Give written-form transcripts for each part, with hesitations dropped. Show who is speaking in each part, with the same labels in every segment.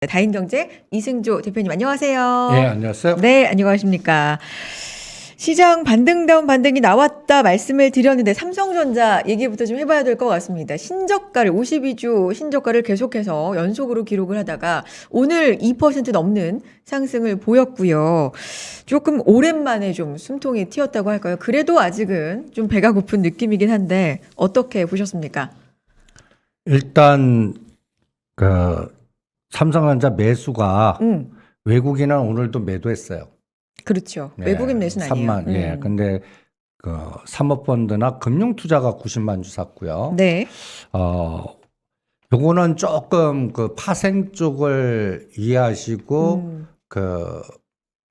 Speaker 1: 다인경제 이승조 대표님 안녕하세요.
Speaker 2: 예, 안녕하세요.
Speaker 1: 네, 안녕하십니까. 시장 반등다운 반등이 나왔다 말씀을 드렸는데 삼성전자 얘기부터 좀 해봐야 될 것 같습니다. 신저가를 52주 신저가를 계속해서 연속으로 기록을 하다가 오늘 2% 넘는 상승을 보였고요. 조금 오랜만에 좀 숨통이 튀었다고 할까요? 그래도 아직은 좀 배가 고픈 느낌이긴 한데 어떻게 보셨습니까?
Speaker 2: 일단 삼성전자 매수가 외국인은 오늘도 매도했어요.
Speaker 1: 그렇죠.
Speaker 2: 네,
Speaker 1: 외국인 매수는 아니에요.
Speaker 2: 3만. 예. 근데 사모펀드나 금융투자가 90만 주 샀고요.
Speaker 1: 네.
Speaker 2: 요거는 조금 파생 쪽을 이해하시고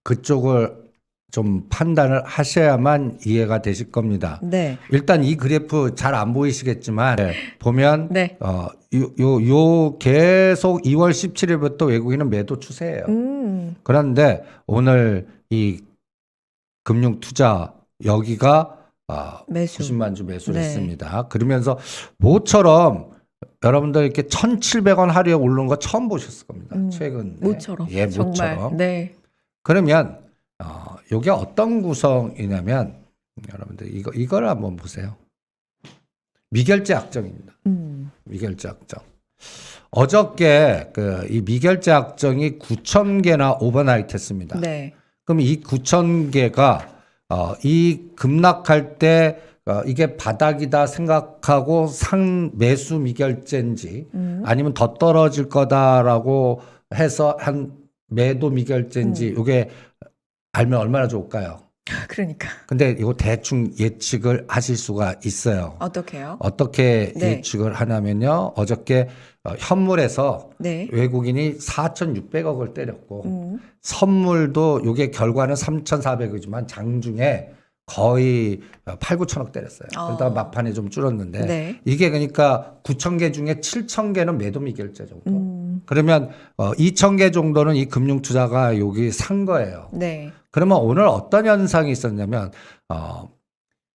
Speaker 2: 그쪽을 좀 판단을 하셔야만 이해가 되실 겁니다.
Speaker 1: 네.
Speaker 2: 일단 이 그래프 잘 안 보이시겠지만 보면
Speaker 1: 네.
Speaker 2: 요 계속 2월 17일부터 외국인은 매도 추세예요. 그런데 오늘 이 금융 투자 여기가
Speaker 1: 매수.
Speaker 2: 90만 주 매수를
Speaker 1: 네.
Speaker 2: 했습니다. 그러면서 모처럼 여러분들 이렇게 1,700원 하루에 오르는 거 처음 보셨을 겁니다. 최근
Speaker 1: 모처럼.
Speaker 2: 예, 모처럼.
Speaker 1: 정말. 네.
Speaker 2: 그러면 요게 어떤 구성이냐면 여러분들 이걸 한번 보세요. 미결제 악정입니다. 미결제 악정. 어저께 이 미결제 악정이 9,000개나 오버나이트 했습니다.
Speaker 1: 네.
Speaker 2: 그럼 이 9,000개가 이 급락할 때 이게 바닥이다 생각하고 매수 미결제인지 아니면 더 떨어질 거다라고 해서 한 매도 미결제인지 이게 알면 얼마나 좋을까요?
Speaker 1: 그러니까.
Speaker 2: 근데 이거 대충 예측을 하실 수가 있어요.
Speaker 1: 어떻게요?
Speaker 2: 어떻게
Speaker 1: 네.
Speaker 2: 예측을 하냐면요. 어저께 현물에서
Speaker 1: 네.
Speaker 2: 외국인이 4,600억을 때렸고 선물도 이게 결과는 3,400억이지만 장중에 거의 8, 9천억 때렸어요. 그러다가 막판에 좀 줄었는데
Speaker 1: 네.
Speaker 2: 이게 그러니까 9,000개 중에 7,000개는 매도 미결제 정도. 그러면 2,000개 정도는 이 금융투자가 여기 산 거예요.
Speaker 1: 네.
Speaker 2: 그러면 오늘 어떤 현상이 있었냐면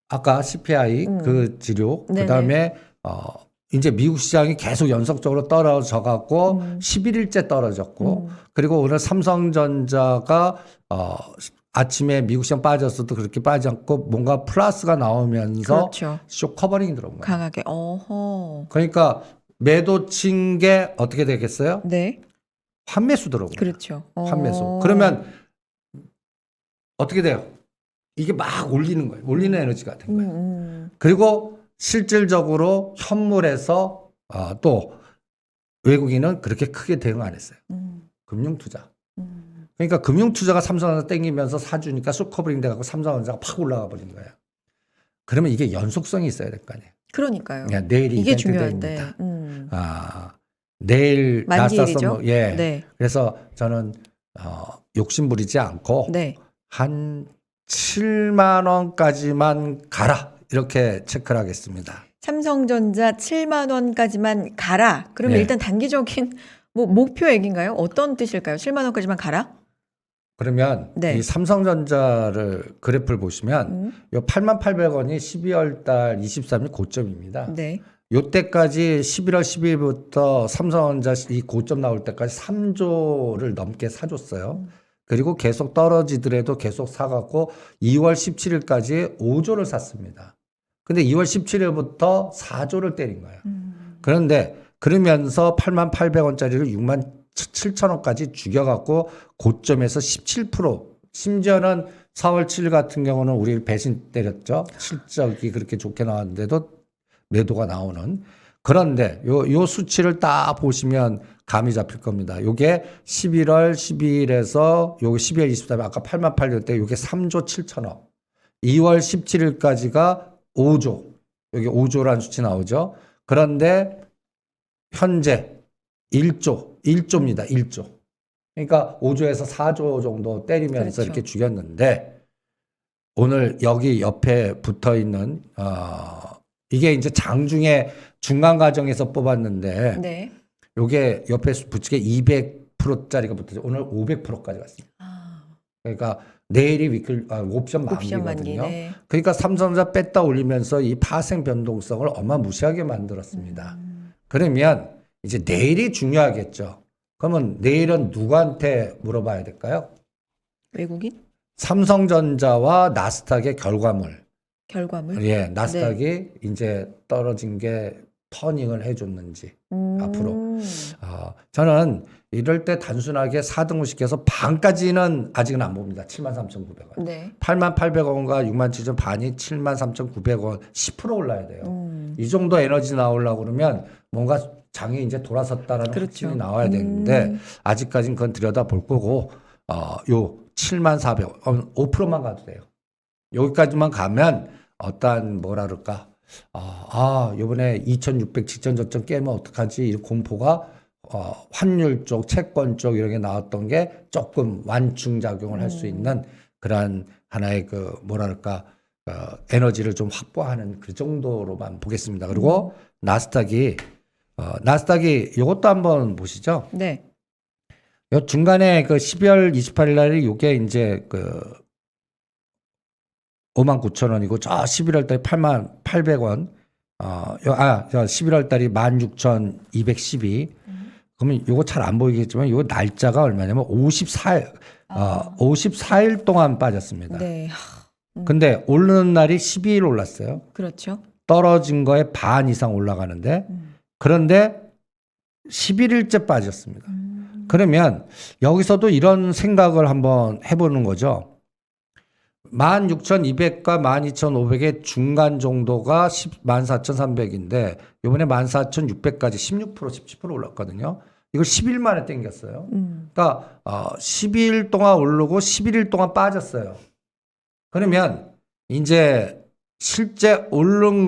Speaker 2: 아까 CPI 그 지료
Speaker 1: 네네.
Speaker 2: 그다음에 이제 미국 시장이 계속 연속적으로 떨어져 갖고 11일째 떨어졌고 그리고 오늘 삼성전자가 아침에 미국 시장 빠졌어도 그렇게 빠지지 않고 뭔가 플러스가 나오면서
Speaker 1: 그렇죠.
Speaker 2: 쇼 커버링이 들어온 거예요.
Speaker 1: 강하게. 어허.
Speaker 2: 그러니까 매도 친 게 어떻게 되겠어요?
Speaker 1: 네.
Speaker 2: 환매수 들어오고.
Speaker 1: 그렇죠.
Speaker 2: 환매수. 그러면 어떻게 돼요? 이게 막 올리는 거예요. 올리는 에너지가 된 거예요. 그리고 실질적으로 현물에서 또 외국인은 그렇게 크게 대응 안 했어요. 금융투자. 그러니까 금융투자가 삼성전자 땡기면서 사주니까 숏커버링 돼갖고 삼성전자가 팍 올라가 버린 거예요. 그러면 이게 연속성이 있어야 될 거 아니에요.
Speaker 1: 그러니까요.
Speaker 2: 야, 내일이
Speaker 1: 이게
Speaker 2: 이벤트
Speaker 1: 중요한데.
Speaker 2: 데이입니다. 내일
Speaker 1: 만기일이죠?
Speaker 2: 예.
Speaker 1: 네.
Speaker 2: 그래서 저는 욕심 부리지 않고
Speaker 1: 네.
Speaker 2: 한 7만 원까지만 가라 이렇게 체크를 하겠습니다.
Speaker 1: 삼성전자 7만 원까지만 가라. 그러면
Speaker 2: 네.
Speaker 1: 일단 단기적인 목표액인가요? 어떤 뜻일까요? 7만 원까지만 가라?
Speaker 2: 그러면
Speaker 1: 네.
Speaker 2: 이 삼성전자를 그래프를 보시면 요 8,800원이 12월 달 23일 고점입니다.
Speaker 1: 네.
Speaker 2: 요때까지 11월 12일부터 삼성전자 이 고점 나올 때까지 3조를 넘게 사줬어요. 그리고 계속 떨어지더라도 계속 사갖고 2월 17일까지 5조를 샀습니다. 근데 2월 17일부터 4조를 때린 거예요. 그런데 그러면서 88,000원짜리를 67,000원까지 죽여갖고 고점에서 17% 심지어는 4월 7일 같은 경우는 우리 배신 때렸죠. 실적이 그렇게 좋게 나왔는데도 매도가 나오는. 그런데 요 수치를 딱 보시면 감이 잡힐 겁니다. 요게 11월 12일에서 요게 12월 23일 아까 88,000원 때 요게 3조 7천억. 2월 17일까지가 5조. 여기 5조라는 수치 나오죠. 그런데 현재 1조입니다. 1조. 그러니까 5조에서 4조 정도 때리면서
Speaker 1: 그렇죠.
Speaker 2: 이렇게 죽였는데 오늘 여기 옆에 붙어 있는 이게 이제 장중에 중간 과정에서 뽑았는데
Speaker 1: 네.
Speaker 2: 요게 옆에 붙이게 200%짜리가 붙었죠. 오늘 500%까지 갔습니다. 그러니까 내일이 옵션
Speaker 1: 옵션
Speaker 2: 만기거든요.
Speaker 1: 만기. 네.
Speaker 2: 그러니까 삼성전자 뺐다 올리면서 이 파생 변동성을 어마무시하게 만들었습니다. 그러면 이제 내일이 중요하겠죠. 그러면 내일은 누구한테 물어봐야 될까요?
Speaker 1: 외국인?
Speaker 2: 삼성전자와 나스닥의 결과물. 예, 나스닥이 이제 떨어진 게 터닝을 해줬는지 앞으로. 저는 이럴 때 단순하게 4등분 시켜서 반까지는 아직은 안 봅니다. 73,900원.
Speaker 1: 네.
Speaker 2: 88,100원과 67,000 반이 73,900원 10% 올라야 돼요. 이 정도 에너지 나오려고 그러면 뭔가 장이 이제 돌아섰다라는
Speaker 1: 그렇죠.
Speaker 2: 확신이 나와야 되는데 아직까지는 그건 들여다볼 거고 요 74,000원 5%만 가도 돼요. 여기까지만 가면 어떤 뭐라 그럴까 요번에 2,600 직전 저점 깨면 어떡하지 이 공포가 환율 쪽, 채권 쪽 이런 게 나왔던 게 조금 완충작용을 할 수 있는 그러한 하나의 그 뭐랄까 에너지를 좀 확보하는 그 정도로만 보겠습니다. 그리고 나스닥이 이것도 한번 보시죠.
Speaker 1: 네.
Speaker 2: 요 중간에 그 12월 28일 날이 요게 이제 그 59,000원이고 저 11월 달에 88,800원 11월 달이 16,212 그러면 요거 잘 안 보이겠지만 요 날짜가 얼마냐면 54일 동안 빠졌습니다.
Speaker 1: 네.
Speaker 2: 근데 오르는 날이 12일 올랐어요.
Speaker 1: 그렇죠.
Speaker 2: 떨어진 거에 반 이상 올라가는데 그런데 11일째 빠졌습니다. 그러면 여기서도 이런 생각을 한번 해보는 거죠. 16,200과 12,500의 중간 정도가 14,300인데 이번에 14,600까지 16% 17% 올랐거든요. 이걸 10일 만에 땡겼어요. 그러니까 12일 동안 오르고 11일 동안 빠졌어요. 그러면 이제 실제 오른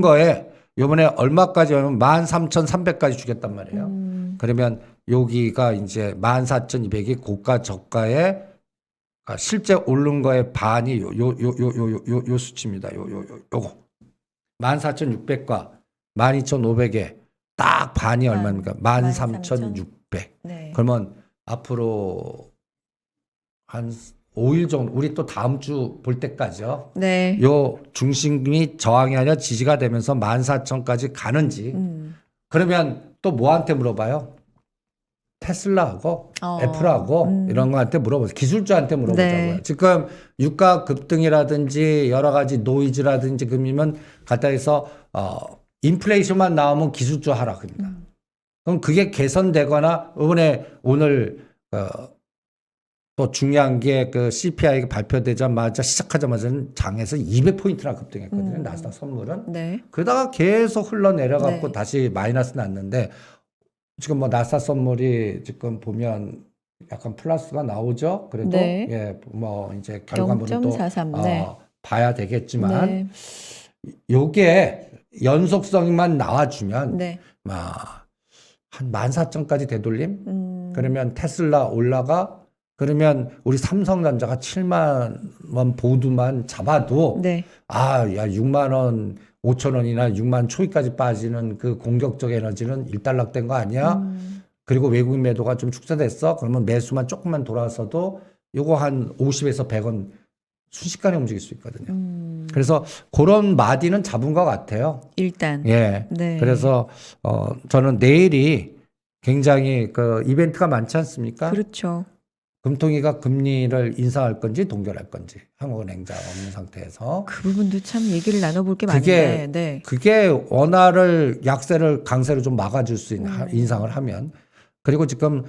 Speaker 2: 거에 이번에 얼마까지 하면 13,300까지 주겠단 말이에요. 그러면 여기가 이제 14,200이 고가 저가에 실제 오른 거의 반이 요 수치입니다. 요거 14,600과 12,500에 딱 반이 얼마입니까? 13,600.
Speaker 1: 네.
Speaker 2: 그러면 앞으로 한 5일 정도 우리 또 다음 주 볼 때까지요.
Speaker 1: 네.
Speaker 2: 요 중심이 저항이 아니라 지지가 되면서 14,000까지 가는지 그러면 또 뭐한테 물어봐요? 테슬라하고 애플하고 이런 거한테 물어보세요. 기술주한테 물어보자고요.
Speaker 1: 네.
Speaker 2: 지금 유가 급등이라든지 여러 가지 노이즈라든지 금이면 갖다 해서 인플레이션만 나오면 기술주 하락입니다. 그럼 그게 개선되거나 이번에 오늘 또 중요한 게 그 CPI가 발표되자마자 시작하자마자는 장에서 200포인트나 급등했거든요. 나스닥 선물은.
Speaker 1: 네.
Speaker 2: 그러다가 계속 흘러내려갖고
Speaker 1: 네.
Speaker 2: 다시 마이너스 났는데 지금 뭐 나스닥 선물이 지금 보면 약간 플러스가 나오죠. 그래도
Speaker 1: 네.
Speaker 2: 예, 뭐 이제 결과물은 또
Speaker 1: 0.43, 네.
Speaker 2: 봐야 되겠지만
Speaker 1: 네.
Speaker 2: 요게 연속성만 나와주면
Speaker 1: 네.
Speaker 2: 한 14,000까지 되돌림? 그러면 테슬라 올라가 그러면 우리 삼성전자가 7만 원 보두만 잡아도
Speaker 1: 네.
Speaker 2: 야 6만 원 5천 원이나 6만 초이까지 빠지는 그 공격적 에너지는 일단락된 거 아니야? 그리고 외국인 매도가 좀 축소됐어? 그러면 매수만 조금만 돌아서도 요거 한 50에서 100원 순식간에 움직일 수 있거든요. 그래서 그런 마디는 잡은 것 같아요.
Speaker 1: 일단.
Speaker 2: 예.
Speaker 1: 네.
Speaker 2: 그래서 저는 내일이 굉장히 그 이벤트가 많지 않습니까?
Speaker 1: 그렇죠.
Speaker 2: 금통위가 금리를 인상할 건지 동결할 건지 한국은행장 없는 상태에서
Speaker 1: 그 부분도 참 얘기를 나눠볼 게 많은데. 네.
Speaker 2: 그게 원화를 약세를 강세로 좀 막아줄 수 있는 인상을 하면 그리고 지금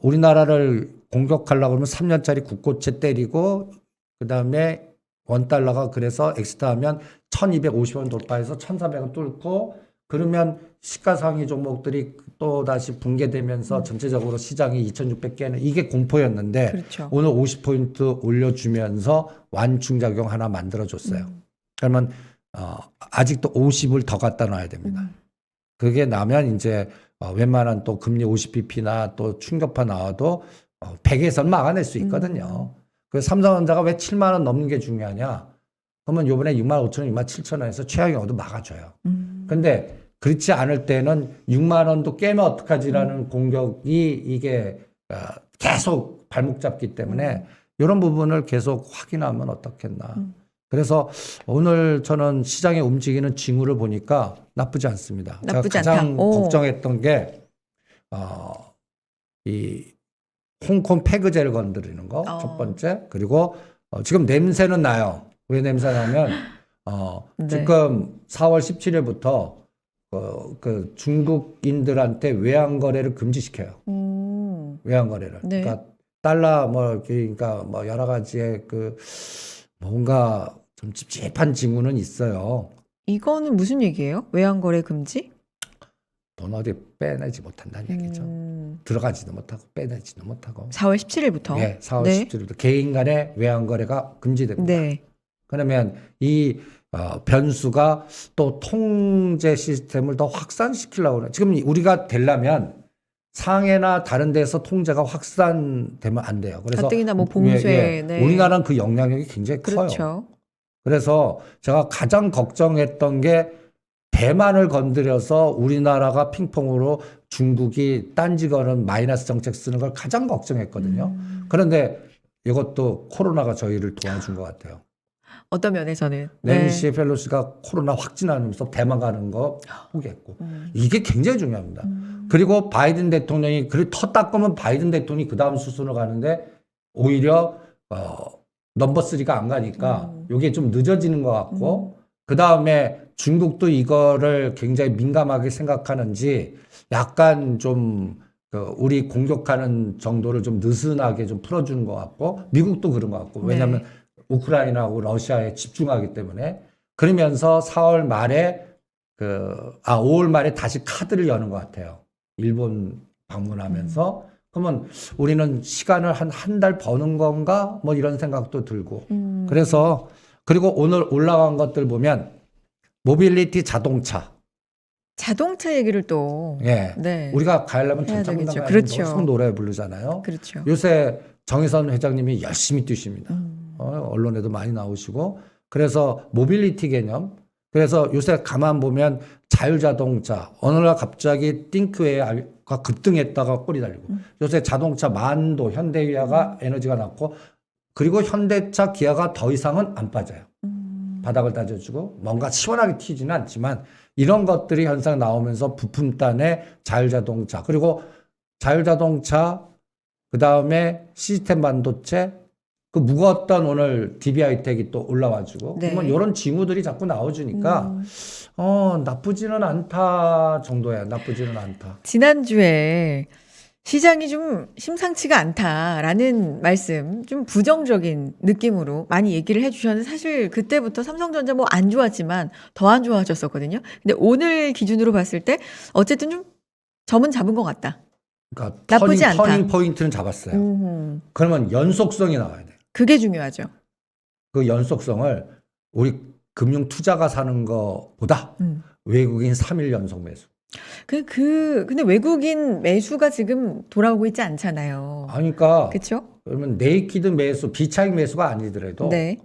Speaker 2: 우리나라를 공격하려고 그러면 3년짜리 국고채 때리고 그다음에 원달러가 그래서 엑스트하면 1,250원 돌파해서 1,400원 뚫고 그러면 시가상위 종목들이 또 다시 붕괴되면서 전체적으로 시장이 2,600개는 이게 공포였는데
Speaker 1: 그렇죠.
Speaker 2: 오늘 50포인트 올려주면서 완충작용 하나 만들어줬어요. 그러면 아직도 50을 더 갖다 놔야 됩니다. 그게 나면 이제 웬만한 또 금리 50bp나 또 충격파 나와도 100에선 막아낼 수 있거든요. 그래서 삼성전자가 왜 7만 원 넘는 게 중요하냐? 그러면 요번에 6만 5천 원, 6만 7천 원에서 최악의 경우도 막아줘요. 근데 그렇지 않을 때는 6만 원도 깨면 어떡하지라는 공격이 이게 계속 발목 잡기 때문에 이런 부분을 계속 확인하면 어떻겠나. 그래서 오늘 저는 시장에 움직이는 징후를 보니까 나쁘지 않습니다.
Speaker 1: 나쁘지
Speaker 2: 제가 가장
Speaker 1: 않다. 오.
Speaker 2: 걱정했던 게 이 홍콩 페그제를 건드리는 거 첫
Speaker 1: 어.
Speaker 2: 번째. 그리고 지금 냄새는 나요. 왜 냄새 나면
Speaker 1: 네.
Speaker 2: 지금 4월 17일부터 그 중국인들한테 외환 거래를 금지시켜요. 외환 거래를.
Speaker 1: 네.
Speaker 2: 그러니까 달러 그러니까 뭐 여러 가지의 그 뭔가 좀 찝찝한 징후는 있어요.
Speaker 1: 이거는 무슨 얘기예요? 외환거래 금지?
Speaker 2: 돈 어디 빼내지 못한다는 얘기죠. 들어가지도 못하고 빼내지도 못하고.
Speaker 1: 4월 17일부터.
Speaker 2: 예, 4월
Speaker 1: 네.
Speaker 2: 17일부터 개인 간의 외환 거래가 금지됩니다.
Speaker 1: 네.
Speaker 2: 그러면 이 변수가 또 통제 시스템을 더 확산시키려고 그래요. 지금 우리가 되려면 상해나 다른 데서 통제가 확산되면 안 돼요. 그래서
Speaker 1: 가뜩이나 뭐 봉쇄. 네.
Speaker 2: 우리나라는 그 영향력이 굉장히 커요.
Speaker 1: 그렇죠.
Speaker 2: 그래서 제가 가장 걱정했던 게 대만을 건드려서 우리나라가 핑퐁으로 중국이 딴지 거는 마이너스 정책 쓰는 걸 가장 걱정했거든요. 그런데 이것도 코로나가 저희를 도와준 것 같아요.
Speaker 1: 어떤 면에서는.
Speaker 2: 낸시 펠로시가 코로나 확진하면서 대만 가는 거 포기했고 이게 굉장히 중요합니다. 그리고 바이든 대통령이 터 닦으면 바이든 대통령이 그 다음 수순으로 가는데 오히려 넘버 3가 안 가니까 이게 좀 늦어지는 것 같고 그 다음에 중국도 이거를 굉장히 민감하게 생각하는지 약간 좀 우리 공격하는 정도를 좀 느슨하게 좀 풀어주는 것 같고 미국도 그런 것 같고 왜냐하면 우크라이나하고 러시아에 집중하기 때문에 그러면서 4월 말에 5월 말에 다시 카드를 여는 것 같아요. 일본 방문하면서 그러면 우리는 시간을 한 달 버는 건가 뭐 이런 생각도 들고 그래서 그리고 오늘 올라간 것들 보면 모빌리티 자동차
Speaker 1: 얘기를 또.
Speaker 2: 예
Speaker 1: 네.
Speaker 2: 우리가 가려면
Speaker 1: 해야
Speaker 2: 전차문화
Speaker 1: 되겠죠.
Speaker 2: 가면
Speaker 1: 그렇죠.
Speaker 2: 계속 노래 부르잖아요.
Speaker 1: 그렇죠.
Speaker 2: 요새 정의선 회장님이 열심히 뛰십니다. 언론에도 많이 나오시고 그래서 모빌리티 개념 그래서 요새 가만 보면 자율자동차 어느 날 갑자기 띵크웨어가 급등했다가 꼬리 달리고 요새 자동차 만도 현대기아가 에너지가 났고 그리고 현대차 기아가 더 이상은 안 빠져요. 바닥을 다져주고 뭔가 시원하게 튀지는 않지만 이런 것들이 현상 나오면서 부품단의 자율자동차 그리고 자율자동차 그다음에 시스템 반도체 그 무거웠던 오늘 DB하이텍이 또 올라와주고
Speaker 1: 네.
Speaker 2: 그러면 이런 징후들이 자꾸 나와주니까 나쁘지는 않다 정도야. 나쁘지는 않다.
Speaker 1: 지난주에 시장이 좀 심상치가 않다라는 말씀, 좀 부정적인 느낌으로 많이 얘기를 해주셨는데 사실 그때부터 삼성전자 뭐 안 좋았지만 더 안 좋아졌었거든요. 근데 오늘 기준으로 봤을 때 어쨌든 좀 점은 잡은 것 같다.
Speaker 2: 그러니까
Speaker 1: 나쁘지 않다.
Speaker 2: 터닝 포인트는 잡았어요. 그러면 연속성이 나와야 돼요.
Speaker 1: 그게 중요하죠.
Speaker 2: 그 연속성을 우리 금융 투자가 사는 것보다 외국인 3일 연속 매수.
Speaker 1: 근데 외국인 매수가 지금 돌아오고 있지 않잖아요.
Speaker 2: 그러니까
Speaker 1: 그렇죠?
Speaker 2: 그러면 네이키드 매수, 비차익 매수가 아니더라도
Speaker 1: 네.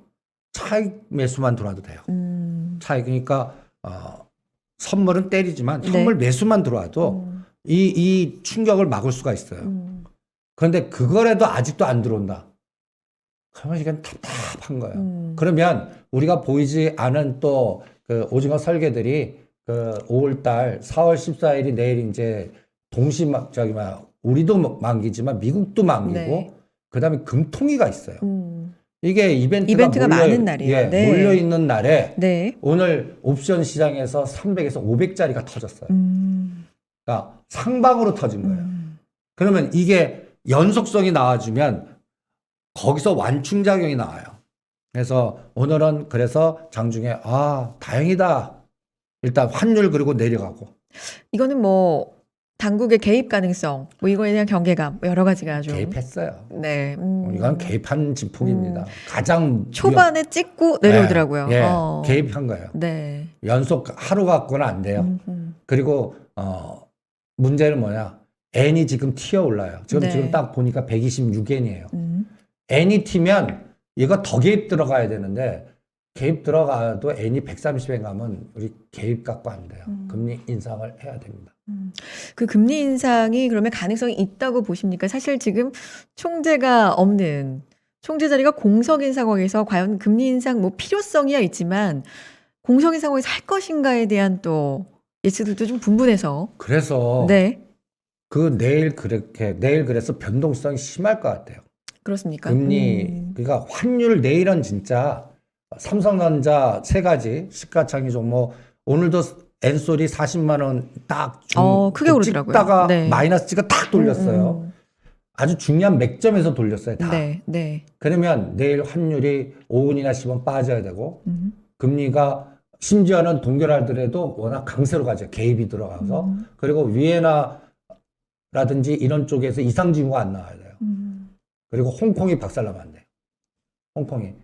Speaker 2: 차익 매수만 들어와도 돼요. 차익 그러니까 선물은 때리지만
Speaker 1: 네.
Speaker 2: 선물 매수만 들어와도 이 충격을 막을 수가 있어요. 그런데 그거라도 아직도 안 들어온다. 그러면 이건 답답한 거예요. 그러면 우리가 보이지 않은 또 그 오징어 설계들이 그 5월달 4월 14일이 내일 이제 우리도 만기지만 미국도 만기고
Speaker 1: 네.
Speaker 2: 그다음에 금통위가 있어요. 이게 이벤트가
Speaker 1: 많은 날이에요.
Speaker 2: 예,
Speaker 1: 네.
Speaker 2: 몰려 있는 날에
Speaker 1: 네.
Speaker 2: 오늘 옵션 시장에서 300에서 500짜리가 터졌어요. 그러니까 상방으로 터진 거예요. 그러면 이게 연속성이 나와주면 거기서 완충작용이 나와요. 그래서 오늘은 그래서 장중에 다행이다. 일단 환율 그리고 내려가고.
Speaker 1: 이거는 뭐 당국의 개입 가능성, 뭐 이거에 대한 경계감 여러 가지가 좀.
Speaker 2: 개입했어요.
Speaker 1: 네.
Speaker 2: 이건 개입한 진폭입니다. 가장
Speaker 1: 초반에 찍고 내려오더라고요.
Speaker 2: 예, 개입한 거예요.
Speaker 1: 네.
Speaker 2: 연속 하루 갖고는 안 돼요. 그리고 문제는 뭐냐? N이 지금 튀어 올라요.
Speaker 1: 네.
Speaker 2: 지금 딱 보니까 126엔이에요. N이 튀면 얘가 더 개입 들어가야 되는데 개입 들어가도 N이 130엔 가면 우리 개입 갖고 안 돼요. 금리 인상을 해야 됩니다.
Speaker 1: 그 금리 인상이 그러면 가능성이 있다고 보십니까? 사실 지금 총재가 없는 총재 자리가 공석인 상황에서 과연 금리 인상 뭐 필요성이야 있지만 공석인 상황에서 할 것인가에 대한 또 예측들도 좀 분분해서.
Speaker 2: 그래서
Speaker 1: 네.
Speaker 2: 내일 그래서 변동성이 심할 것 같아요.
Speaker 1: 그렇습니까?
Speaker 2: 그러니까 환율 내일은 진짜 삼성전자 세 가지 시가창이 종목 오늘도 엔솔이 40만 원 딱
Speaker 1: 크게 오르더라고요.
Speaker 2: 찍다가
Speaker 1: 네.
Speaker 2: 마이너스 찍어 딱 돌렸어요. 아주 중요한 맥점에서 돌렸어요. 다.
Speaker 1: 네, 네.
Speaker 2: 그러면 내일 환율이 5원이나 10원 빠져야 되고 금리가 심지어는 동결하더라도 워낙 강세로 가죠. 개입이 들어가서. 그리고 위에나라든지 이런 쪽에서 이상징후가 안 나와야 돼요. 그리고 홍콩이 박살나면 안 돼요. 홍콩이.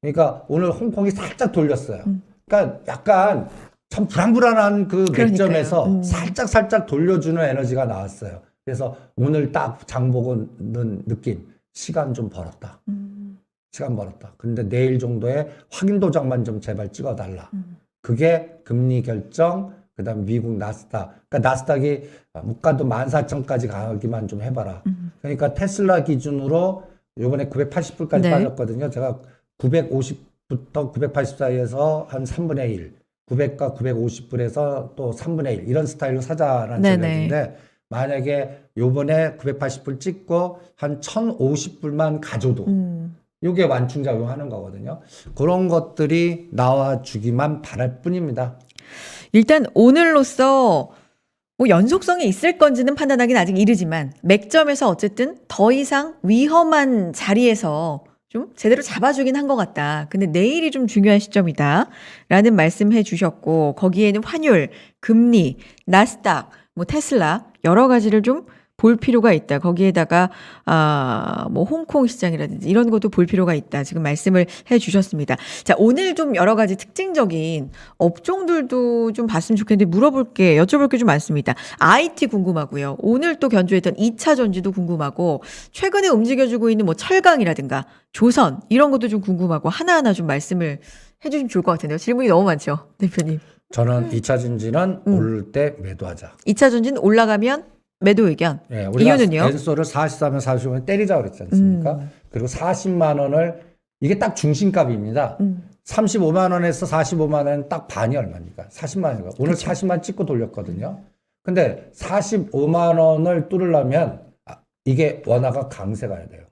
Speaker 2: 그러니까 오늘 홍콩이 살짝 돌렸어요. 그러니까 약간 참 불안불안한 그 맥점에서 살짝 돌려주는 에너지가 나왔어요. 그래서 오늘 딱 장 보고는 느낌. 시간 좀 벌었다. 시간 벌었다. 근데 내일 정도에 확인 도장만 좀 제발 찍어달라. 그게 금리 결정, 그 다음 미국 나스닥. 그러니까 나스닥이 못 가도 14,000까지 가기만 좀 해봐라. 그러니까 테슬라 기준으로 요번에 980불까지
Speaker 1: 네.
Speaker 2: 빠졌거든요. 제가 950부터 980 사이에서 한 3분의 1, 900과 950불에서 또 3분의 1 이런 스타일로 사자라는 전략인데 만약에 요번에 980불 찍고 한 1050불만 가져도 요게 완충작용하는 거거든요. 그런 것들이 나와주기만 바랄 뿐입니다.
Speaker 1: 일단 오늘로써 뭐 연속성이 있을 건지는 판단하기는 아직 이르지만 맥점에서 어쨌든 더 이상 위험한 자리에서 좀 제대로 잡아주긴 한 것 같다. 근데 내일이 좀 중요한 시점이다. 라는 말씀해 주셨고 거기에는 환율, 금리, 나스닥, 뭐 테슬라 여러 가지를 좀 볼 필요가 있다. 거기에다가 뭐 홍콩 시장이라든지 이런 것도 볼 필요가 있다. 지금 말씀을 해 주셨습니다. 자, 오늘 좀 여러 가지 특징적인 업종들도 좀 봤으면 좋겠는데 여쭤볼 게 좀 많습니다. IT 궁금하고요. 오늘 또 견주했던 2차 전지도 궁금하고 최근에 움직여주고 있는 뭐 철강이라든가 조선 이런 것도 좀 궁금하고 하나하나 좀 말씀을 해 주시면 좋을 것 같은데요. 질문이 너무 많죠, 대표님.
Speaker 2: 저는 2차 전지는 오를 때 매도하자.
Speaker 1: 2차 전지는 올라가면 매도 의견.
Speaker 2: 예, 우리가
Speaker 1: 이유는요?
Speaker 2: 엔소를 44면 45면 때리자 그랬지 않습니까? 그리고 40만 원을 이게 딱 중심값입니다. 35만 원에서 45만 원은 딱 반이 얼마입니까? 40만 원이니까. 오늘 40만 찍고 돌렸거든요. 근데 45만 원을 뚫으려면 이게 원화가 강세 가야 돼요.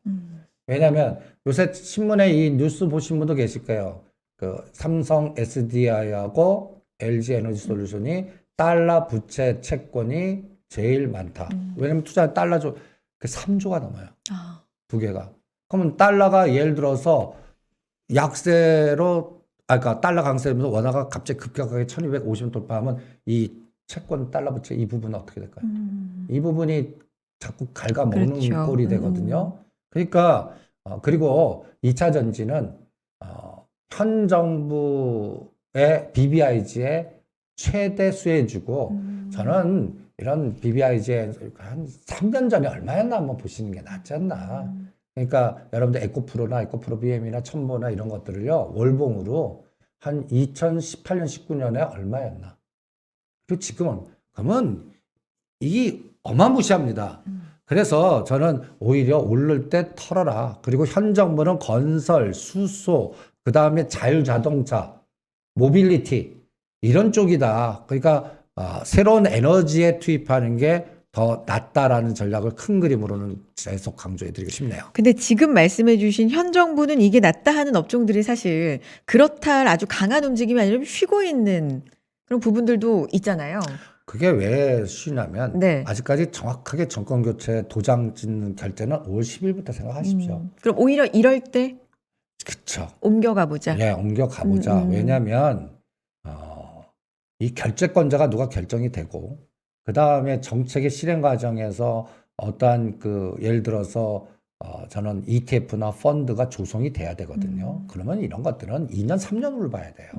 Speaker 2: 왜냐하면 요새 신문에 이 뉴스 보신 분도 계실 거예요. 그 삼성 SDI하고 LG 에너지 솔루션이 달러 부채 채권이 제일 많다. 왜냐면 투자 달러 그 3조가 넘어요. 두 개가. 그러면 달러가 예를 들어서 약세로, 그러니까 달러 강세면서 원화가 갑자기 급격하게 1250원 돌파하면 이 채권 달러 부채 이 부분은 어떻게 될까요? 이 부분이 자꾸 갉아먹는
Speaker 1: 그렇죠.
Speaker 2: 꼴이 되거든요. 그러니까, 그리고 2차 전지는, 현 정부의 BBIG의 최대 수혜주고, 저는 이런 BBIG에 한 3년 전에 얼마였나 한번 보시는 게 낫지 않나. 그러니까 여러분들 에코프로나 에코프로 BM이나 첨보나 이런 것들을요, 월봉으로 한 2018년, 19년에 얼마였나. 그리고 지금은, 그러면 이게 어마무시합니다. 그래서 저는 오히려 오를 때 털어라. 그리고 현 정부는 건설, 수소, 그 다음에 자율자동차, 모빌리티, 이런 쪽이다. 그러니까 새로운 에너지에 투입하는 게 더 낫다라는 전략을 큰 그림으로는 계속 강조해드리고 싶네요.
Speaker 1: 근데 지금 말씀해 주신 현 정부는 이게 낫다 하는 업종들이 사실 그렇다 할 아주 강한 움직임이 아니라 좀 쉬고 있는 그런 부분들도 있잖아요.
Speaker 2: 그게 왜 쉬냐면
Speaker 1: 네.
Speaker 2: 아직까지 정확하게 정권교체 도장 찍는 결제는 5월 10일부터 생각하십시오.
Speaker 1: 그럼 오히려 이럴 때
Speaker 2: 그쵸.
Speaker 1: 옮겨가 보자.
Speaker 2: 예, 옮겨 가보자. 왜냐하면 이 결재권자가 누가 결정이 되고 그 다음에 정책의 실행 과정에서 어떠한 예를 들어서 저는 ETF나 펀드가 조성이 돼야 되거든요. 그러면 이런 것들은 2년, 3년으로 봐야 돼요.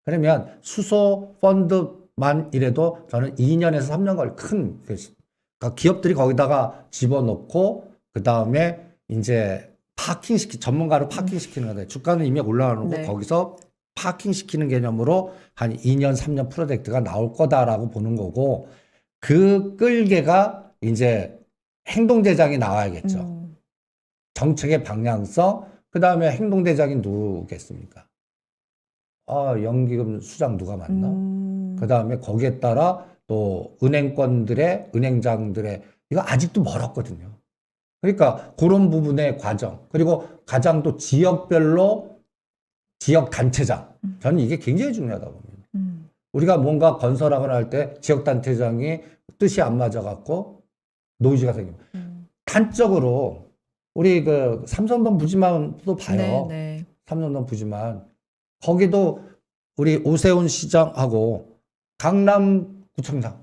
Speaker 2: 그러면 수소 펀드만 이래도 저는 2년에서 3년 걸 그러니까 기업들이 거기다가 집어넣고 그 다음에 이제 전문가로 파킹시키는 거다. 주가는 이미 올라가는 거 거기서 파킹시키는 개념으로 한 2년, 3년 프로젝트가 나올 거다라고 보는 거고 그 끌개가 이제 행동대장이 나와야겠죠. 정책의 방향성, 그 다음에 행동대장이 누구겠습니까? 연기금 수장 누가 맞나? 그 다음에 거기에 따라 또 은행장들의 이거 아직도 멀었거든요. 그러니까 그런 부분의 과정, 그리고 가장 또 지역별로 지역 단체장, 저는 이게 굉장히 중요하다고 봅니다. 우리가 뭔가 건설하거나 할 때 지역 단체장이 뜻이 안 맞아갖고 노이즈가 생깁니다. 단적으로 우리 그 삼성동 부지만도 봐요.
Speaker 1: 네.
Speaker 2: 삼성동 부지만 거기도 우리 오세훈 시장하고 강남구청장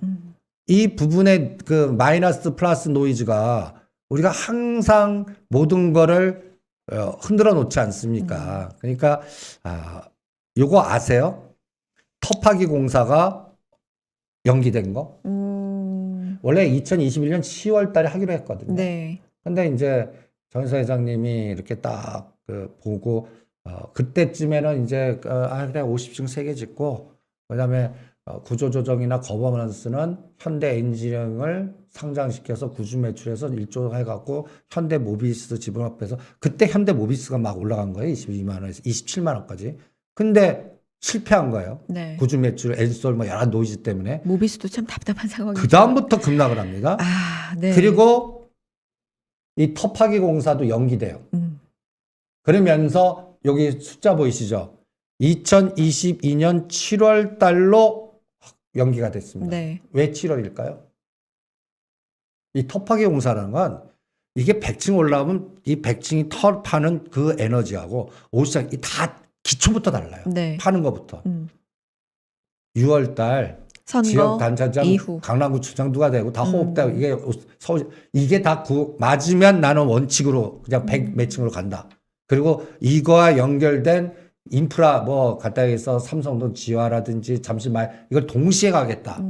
Speaker 2: 이 부분의 그 마이너스 플러스 노이즈가 우리가 항상 모든 거를 흔들어 놓지 않습니까? 그러니까 요거 아세요? 터파기 공사가 연기된 거? 원래 2021년 10월 달에 하기로 했거든요.
Speaker 1: 네.
Speaker 2: 근데 이제 정의사 회장님이 이렇게 딱 그 보고 그때쯤에는 이제 그래 50층 3개 짓고 그다음에 구조조정이나 거버넌스는 현대 엔지니어링을 상장시켜서 구주 매출해서 1조 해갖고 현대 모비스 집어넣어서 그때 현대 모비스가 막 올라간 거예요. 22만 원에서 27만 원까지. 근데 실패한 거예요.
Speaker 1: 네.
Speaker 2: 구주 매출, 엔솔 뭐 여러 노이즈 때문에.
Speaker 1: 모비스도 참 답답한 상황이죠.
Speaker 2: 그 다음부터 급락을 합니다.
Speaker 1: 네.
Speaker 2: 그리고 이 터파기 공사도 연기돼요. 그러면서 여기 숫자 보이시죠? 2022년 7월 달로 연기가 됐습니다.
Speaker 1: 네.
Speaker 2: 왜 7월일까요? 이 터파기 공사라는 건 이게 100층 올라오면 이 100층이 터 파는 그 에너지하고 50층 다 기초부터 달라요.
Speaker 1: 네.
Speaker 2: 파는 것부터. 6월 달
Speaker 1: 선거
Speaker 2: 지역 단체장,
Speaker 1: 이후.
Speaker 2: 강남구청장 누가 되고 다 호흡되고 이게 서울 이게 다 맞으면 나는 원칙으로 그냥 100 몇 층으로 간다. 그리고 이거와 연결된 인프라 뭐 가까이에서 삼성동 지화라든지 잠시만 이걸 동시에 가겠다.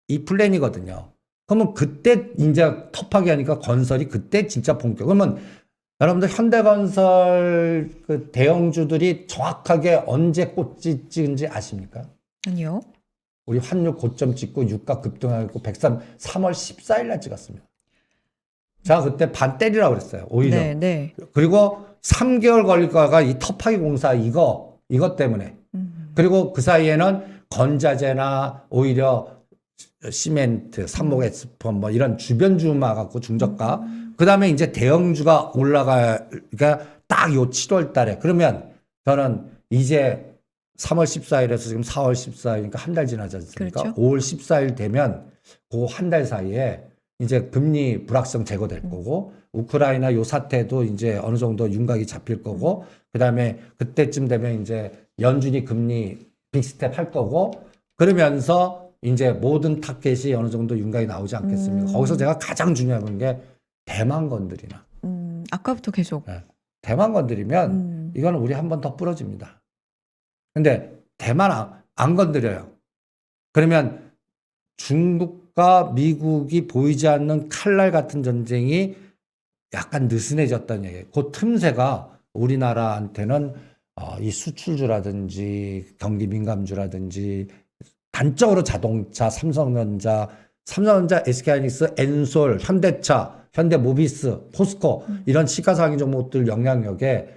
Speaker 2: 이 플랜이거든요. 그러면 그때 이제 터파기 하니까 건설이 그때 진짜 본격. 그러면 여러분들 현대건설 그 대형주들이 정확하게 언제 꽃이 찍은지 아십니까?
Speaker 1: 아니요.
Speaker 2: 우리 환율 고점 찍고 유가 급등하고 3월 14일 날 찍었습니다. 제가 그때 반 때리라고 그랬어요. 오히려.
Speaker 1: 네.
Speaker 2: 그리고 3개월 걸릴 거가 이 터파기 공사 이것 때문에. 그리고 그 사이에는 건자재나 오히려 시멘트, 삼목에스폰 뭐 이런 주변주만 갖고 중저가. 그다음에 이제 대형주가 올라가니까 딱 요 7월 달에. 그러면 저는 이제 3월 14일에서 지금 4월 14일이니까 한 달 지나지 않습니까?
Speaker 1: 그렇죠.
Speaker 2: 5월 14일 되면 그 한 달 사이에 이제 금리 불확성 제거될 거고 우크라이나 요 사태도 이제 어느 정도 윤곽이 잡힐 거고 그다음에 그때쯤 되면 이제 연준이 금리 빅스텝 할 거고 그러면서 이제 모든 타켓이 어느 정도 윤곽이 나오지 않겠습니까? 거기서 제가 가장 중요한 게 대만 건드리나.
Speaker 1: 아까부터 계속.
Speaker 2: 네. 대만 건드리면 이거는 우리 한 번 더 부러집니다. 근데 대만 안 건드려요. 그러면 중국과 미국이 보이지 않는 칼날 같은 전쟁이 약간 느슨해졌다는 얘기예요. 그 틈새가 우리나라한테는 이 수출주라든지 경기 민감주라든지 단적으로 자동차, 삼성전자, SK하이닉스, 엔솔, 현대차, 현대모비스, 포스코 이런 시가상위 종목들 영향력에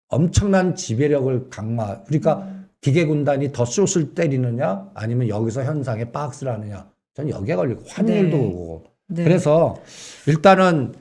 Speaker 2: 엄청난 지배력을 강화. 그러니까 기계군단이 더 숏을 때리느냐 아니면 여기서 현상에 박스를 하느냐. 저는 여기에 걸리고 환율도 그러고.
Speaker 1: 네.
Speaker 2: 그래서 일단은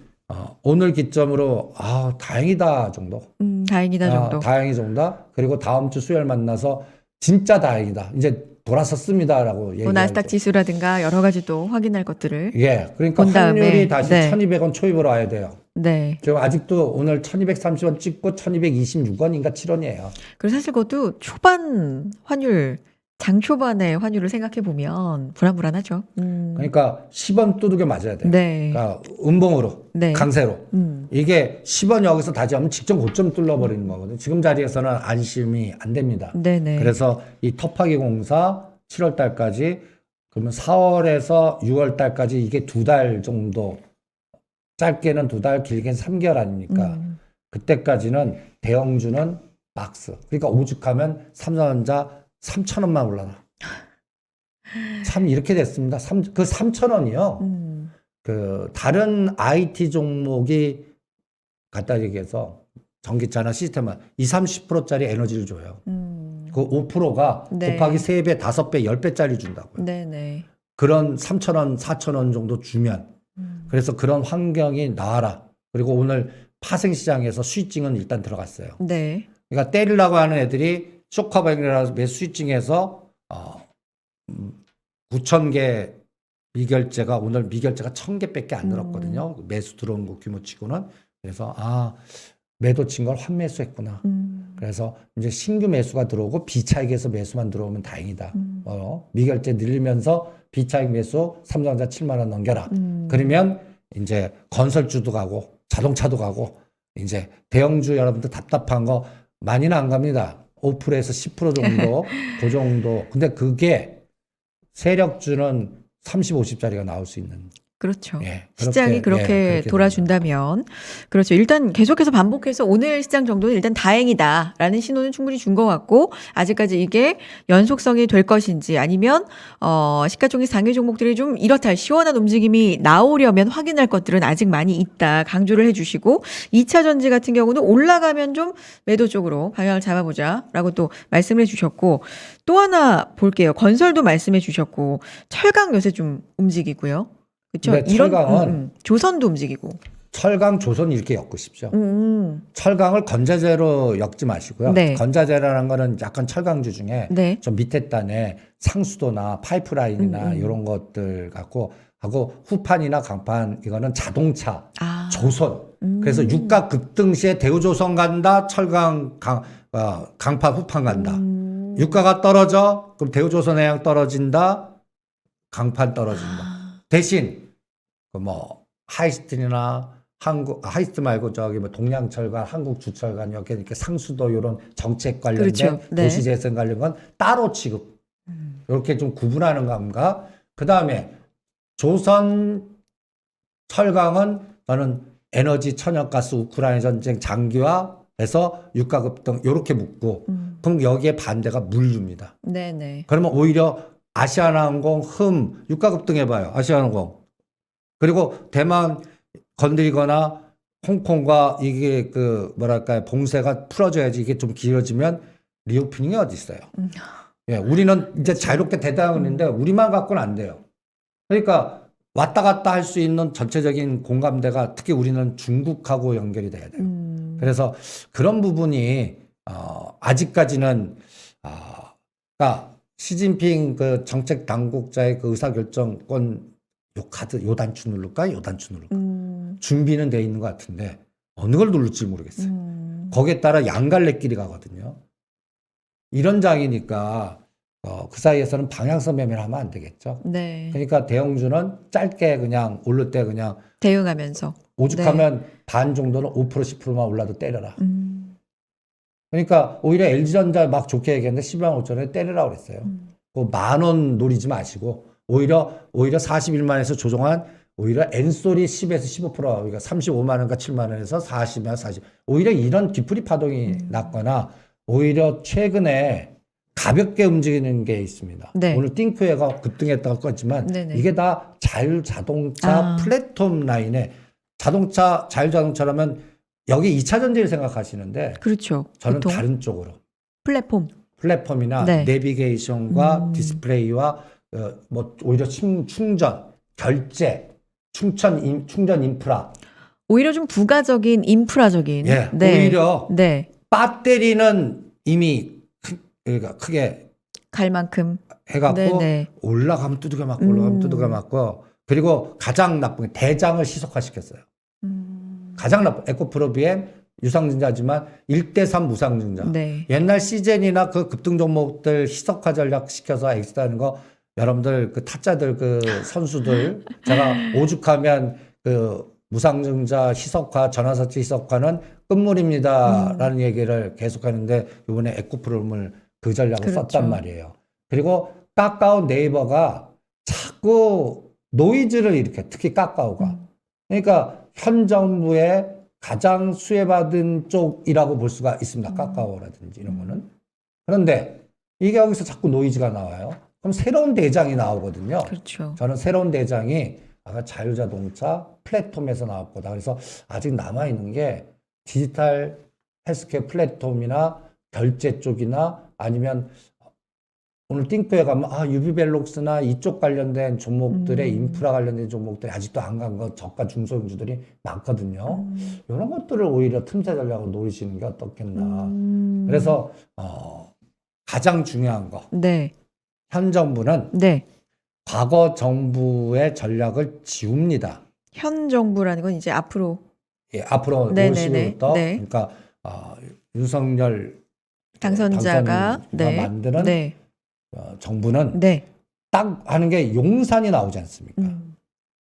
Speaker 2: 오늘 기점으로 다행이다 정도.
Speaker 1: 다행이다 정도.
Speaker 2: 다행이 정도. 그리고 다음 주 수요일 만나서 진짜 다행이다. 이제 돌아섰습니다라고 얘기하죠.
Speaker 1: 나스닥 지수라든가 여러 가지 또 확인할 것들을.
Speaker 2: 예. 그러니까
Speaker 1: 본 다음에,
Speaker 2: 환율이 다시
Speaker 1: 네.
Speaker 2: 1,200원 초입으로 와야 돼요.
Speaker 1: 네.
Speaker 2: 지금 아직도 오늘 1,230원 찍고 1,226원인가 7원이에요.
Speaker 1: 그리고 사실 그것도 초반 환율, 장 초반의 환율을 생각해 보면 불안불안하죠.
Speaker 2: 그러니까 10원 두들겨 맞아야 돼요.
Speaker 1: 네.
Speaker 2: 그러니까 음봉으로,
Speaker 1: 네.
Speaker 2: 강세로. 이게 10원 여기서 다시 하면 직전 고점 뚫려버리는 거거든요. 지금 자리에서는 안심이 안 됩니다.
Speaker 1: 네네.
Speaker 2: 그래서 이 터파기 공사 7월 달까지 그러면 4월에서 6월 달까지 이게 2달 정도 짧게는 2달 길게는 3개월 아닙니까? 그때까지는 대형주는 박스. 그러니까 오죽하면 삼성전자 3,000원만 올라가. 참 이렇게 됐습니다. 그 3,000원이요. 그 다른 IT 종목이 갖다 얘기해서 전기차나 시스템은 20-30%짜리 에너지를 줘요. 그 5%가
Speaker 1: 네.
Speaker 2: 곱하기 3배, 5배, 10배짜리 준다고요.
Speaker 1: 네네.
Speaker 2: 그런 3,000원, 4,000원 정도 주면 그래서 그런 환경이 나와라. 그리고 오늘 파생시장에서 수익증은 일단 들어갔어요.
Speaker 1: 네.
Speaker 2: 그러니까 때리려고 하는 애들이 쇼커뱅이라서 수익증에서 9,000개 미결제가 오늘 미결제가 1,000개밖에 안 늘었거든요. 매수 들어온 거 규모치고는. 그래서 매도 친 걸 환매수했구나. 그래서 이제 신규 매수가 들어오고 비차익에서 매수만 들어오면 다행이다. 미결제 늘리면서 비차익 매수 삼성전자 7만 원 넘겨라. 그러면 이제 건설주도 가고 자동차도 가고 이제 대형주 여러분들 답답한 거 많이는 안 갑니다. 5%에서 10% 정도 그 정도. 근데 그게 세력주는 30, 50짜리가 나올 수 있는.
Speaker 1: 그렇죠.
Speaker 2: 예,
Speaker 1: 시장이 그렇게
Speaker 2: 그렇게
Speaker 1: 돌아준다면 그렇죠. 일단 계속해서 반복해서 오늘 시장 정도는 일단 다행이다라는 신호는 충분히 준 것 같고 아직까지 이게 연속성이 될 것인지 아니면 시가총액 상위 종목들이 좀 이렇다 시원한 움직임이 나오려면 확인할 것들은 아직 많이 있다 강조를 해주시고 2차 전지 같은 경우는 올라가면 좀 매도 쪽으로 방향을 잡아보자라고 또 말씀해 주셨고 또 하나 볼게요. 건설도 말씀해 주셨고 철강 요새 좀 움직이고요. 그렇죠.
Speaker 2: 근데
Speaker 1: 이런
Speaker 2: 철강은
Speaker 1: 조선도 움직이고.
Speaker 2: 철강, 조선 이렇게 엮으십시오. 철강을 건자재로 엮지 마시고요.
Speaker 1: 네.
Speaker 2: 건자재라는 거는 약간 철강주 중에
Speaker 1: 네.
Speaker 2: 좀 밑에 단에 상수도나 파이프라인이나 이런 것들 갖고 하고 후판이나 강판 이거는 자동차, 조선. 그래서 유가 급등 시에 대우조선 간다, 철강 강판 후판 간다. 유가가 떨어져 그럼 대우조선해양 떨어진다, 강판 떨어진다. 대신 하이스트나 하이스트 말고 뭐 동양철강, 한국주철강 이렇게 상수도 이런 정책 관련된
Speaker 1: 그렇죠. 네.
Speaker 2: 도시재생 관련 건 따로 취급. 이렇게 좀 구분하는 감각. 그 다음에 조선 철강은 저는 에너지, 천연가스, 우크라이나 전쟁 장기화해서 유가 급등 이렇게 묶고 그럼 여기에 반대가 물류입니다.
Speaker 1: 네네.
Speaker 2: 그러면 오히려 아시아나항공, 유가 급등해봐요. 아시아나항공. 그리고 대만 건드리거나 홍콩과 이게 봉쇄가 풀어져야지 이게 좀 길어지면 리오프닝이 어디 있어요. 예, 우리는 이제 자유롭게 대다하고 있는데 우리만 갖고는 안 돼요. 그러니까 왔다 갔다 할 수 있는 전체적인 공감대가 특히 우리는 중국하고 연결이 돼야 돼요. 그래서 그런 부분이 아직까지는 그러니까 시진핑 그 정책 당국자의 그 의사결정권 요 단추 누를까? 요 단추 누를까? 준비는 돼 있는 것 같은데 어느 걸 누를지 모르겠어요. 거기에 따라 양갈래길이 가거든요. 이런 장이니까 그 사이에서는 방향성 매매를 하면 안 되겠죠.
Speaker 1: 네.
Speaker 2: 그러니까 대형주는 짧게 그냥 오를 때 그냥
Speaker 1: 대응하면서
Speaker 2: 오죽하면 반 정도는 5% 10%만 올라도 때려라. 그러니까 오히려 LG전자 막 좋게 얘기했는데 12만 5천원에 때리라고 그랬어요. 그 10,000원 노리지 마시고 오히려 41만원에서 조정한 오히려 엔솔이 10에서 15% 그러니까 35만 원과 7만 원에서 40만 40. 오히려 이런 뒤풀이 파동이 났거나 오히려 최근에 가볍게 움직이는 게 있습니다.
Speaker 1: 네.
Speaker 2: 오늘 띵크웨어가 급등했다고 했지만
Speaker 1: 네네.
Speaker 2: 이게 다 자율자동차 플랫폼 라인에 자율자동차라면 여기 2차 전지를 생각하시는데
Speaker 1: 그렇죠.
Speaker 2: 저는
Speaker 1: 보통
Speaker 2: 다른 쪽으로
Speaker 1: 플랫폼.
Speaker 2: 플랫폼이나
Speaker 1: 네.
Speaker 2: 내비게이션과 디스플레이와 오히려 충전, 결제, 충전 인프라.
Speaker 1: 오히려 좀 부가적인 인프라적인.
Speaker 2: 예,
Speaker 1: 네.
Speaker 2: 오히려
Speaker 1: 네.
Speaker 2: 배터리는 이미 그러니까 크게
Speaker 1: 갈 만큼.
Speaker 2: 해갖고
Speaker 1: 네네.
Speaker 2: 올라가면 두들겨 맞고 올라가면 두들겨 맞고 그리고 가장 나쁜 게 대장을 희석화시켰어요. 가장 나쁜 에코프로비엠 유상증자지만 1대3 무상증자.
Speaker 1: 네.
Speaker 2: 옛날 시젠이나 그 급등 종목들 희석화 전략 시켜서 엑스하는 거 여러분들 그 타짜들 그 선수들 제가 오죽하면 그 무상증자 희석화 전화사채 희석화는 끝물입니다라는 얘기를 계속하는데 이번에 에코프롬을 그 전략을
Speaker 1: 그렇죠.
Speaker 2: 썼단 말이에요. 그리고 카카오 네이버가 자꾸 노이즈를 일으켜 특히 카카오가 그러니까 현 정부의 가장 수혜받은 쪽이라고 볼 수가 있습니다. 카카오라든지 이런 거는. 그런데 이게 여기서 자꾸 노이즈가 나와요. 그럼 새로운 대장이 나오거든요.
Speaker 1: 그렇죠.
Speaker 2: 저는 새로운 대장이 아까 자율자동차 플랫폼에서 나올 거다. 그래서 아직 남아있는 게 디지털 헬스케어 플랫폼이나 결제 쪽이나 아니면 오늘 띵크에 가면 유비벨록스나 이쪽 관련된 종목들의 인프라 관련된 종목들이 아직도 안 간 거 저가 중소형주들이 많거든요. 이런 것들을 오히려 틈새 전략으로 노리시는 게 어떻겠나. 그래서 가장 중요한 거.
Speaker 1: 네.
Speaker 2: 현 정부는
Speaker 1: 네.
Speaker 2: 과거 정부의 전략을 지웁니다.
Speaker 1: 현 정부라는 건 이제 앞으로
Speaker 2: 예, 앞으로 올
Speaker 1: 네네네.
Speaker 2: 10일부터
Speaker 1: 네.
Speaker 2: 그러니까 윤석열
Speaker 1: 당선자가 네.
Speaker 2: 만드는
Speaker 1: 네.
Speaker 2: 정부는
Speaker 1: 네.
Speaker 2: 딱 하는 게 용산이 나오지 않습니까?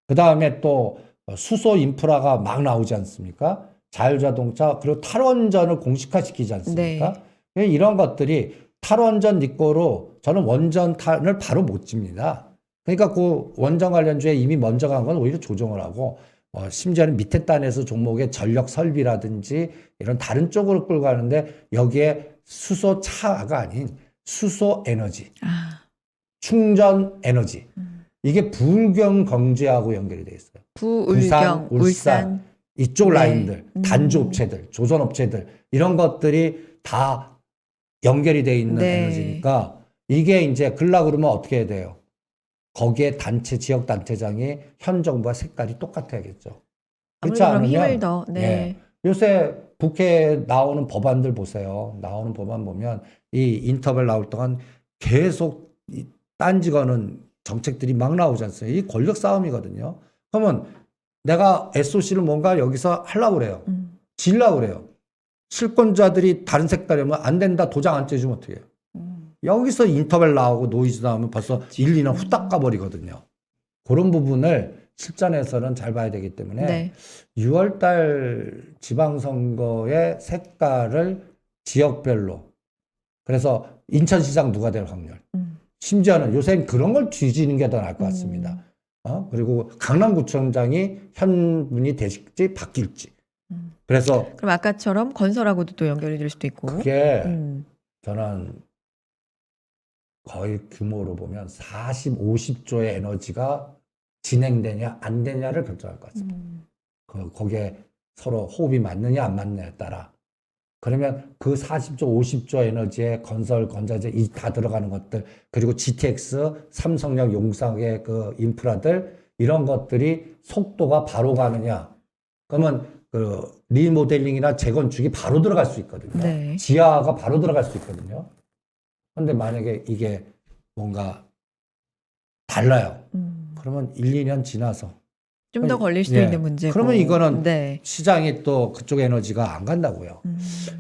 Speaker 2: 그 다음에 또 수소 인프라가 막 나오지 않습니까? 자율자동차 그리고 탈원전을 공식화시키지 않습니까? 이런 것들이 탈원전 니꼬로 저는 원전탄을 바로 못 집니다. 그러니까 그 원전 관련주에 이미 먼저 간 건 오히려 조정을 하고 심지어는 밑에 단에서 종목의 전력 설비라든지 이런 다른 쪽으로 끌고 가는데 여기에 수소차가 아닌 수소 에너지, 충전 에너지 이게 부울경 경제하고 연결이 돼 있어요.
Speaker 1: 부울경, 울산
Speaker 2: 이쪽
Speaker 1: 네.
Speaker 2: 라인들, 단조업체들, 조선업체들 이런 것들이 다 연결이 돼 있는
Speaker 1: 네.
Speaker 2: 에너지니까 이게 이제 끌라 그러면 어떻게 해야 돼요? 거기에 단체, 지역 단체장이 현 정부와 색깔이 똑같아야겠죠. 그렇지
Speaker 1: 아무래도 그럼 힘을
Speaker 2: 않으면
Speaker 1: 더 네.
Speaker 2: 예. 요새 국회에 나오는 법안들 보세요. 나오는 법안 보면 이 인터벌 나올 동안 계속 딴지 거는 정책들이 막 나오지 않습니까? 이 권력 싸움이거든요. 그러면 내가 SOC를 뭔가 여기서 하려고 그래요. 지려고 그래요. 실권자들이 다른 색깔이면 안 된다 도장 안 떼주면 어떻게 해요? 여기서 인터벌 나오고 노이즈 나오면 벌써 1, 2년 후딱 가버리거든요. 그런 부분을 실전에서는 잘 봐야 되기 때문에
Speaker 1: 네.
Speaker 2: 6월달 지방선거의 색깔을 지역별로 그래서 인천시장 누가 될 확률 심지어는 요새는 그런 걸 뒤지는 게 더 나을 것 같습니다. 그리고 강남구청장이 현 분이 되실지 바뀔지 그래서
Speaker 1: 그럼 아까처럼 건설하고도 또 연결이 될 수도 있고.
Speaker 2: 그게 저는 거의 규모로 보면 40, 50조의 에너지가 진행되냐 안 되냐를 결정할 것 같습니다. 거기에 서로 호흡이 맞느냐 안 맞느냐에 따라 그러면 그 40조, 50조 에너지에 건설, 건자재 이 다 들어가는 것들 그리고 GTX, 삼성역, 용산의 그 인프라들 이런 것들이 속도가 바로 가느냐 그러면 그 리모델링이나 재건축이 바로 들어갈 수 있거든요.
Speaker 1: 네.
Speaker 2: 지하가 바로 들어갈 수 있거든요. 그런데 만약에 이게 뭔가 달라요. 그러면 1, 2년 지나서
Speaker 1: 좀 더 걸릴 수도
Speaker 2: 예.
Speaker 1: 있는 문제고.
Speaker 2: 그러면 이거는
Speaker 1: 네.
Speaker 2: 시장이 또 그쪽 에너지가 안 간다고요.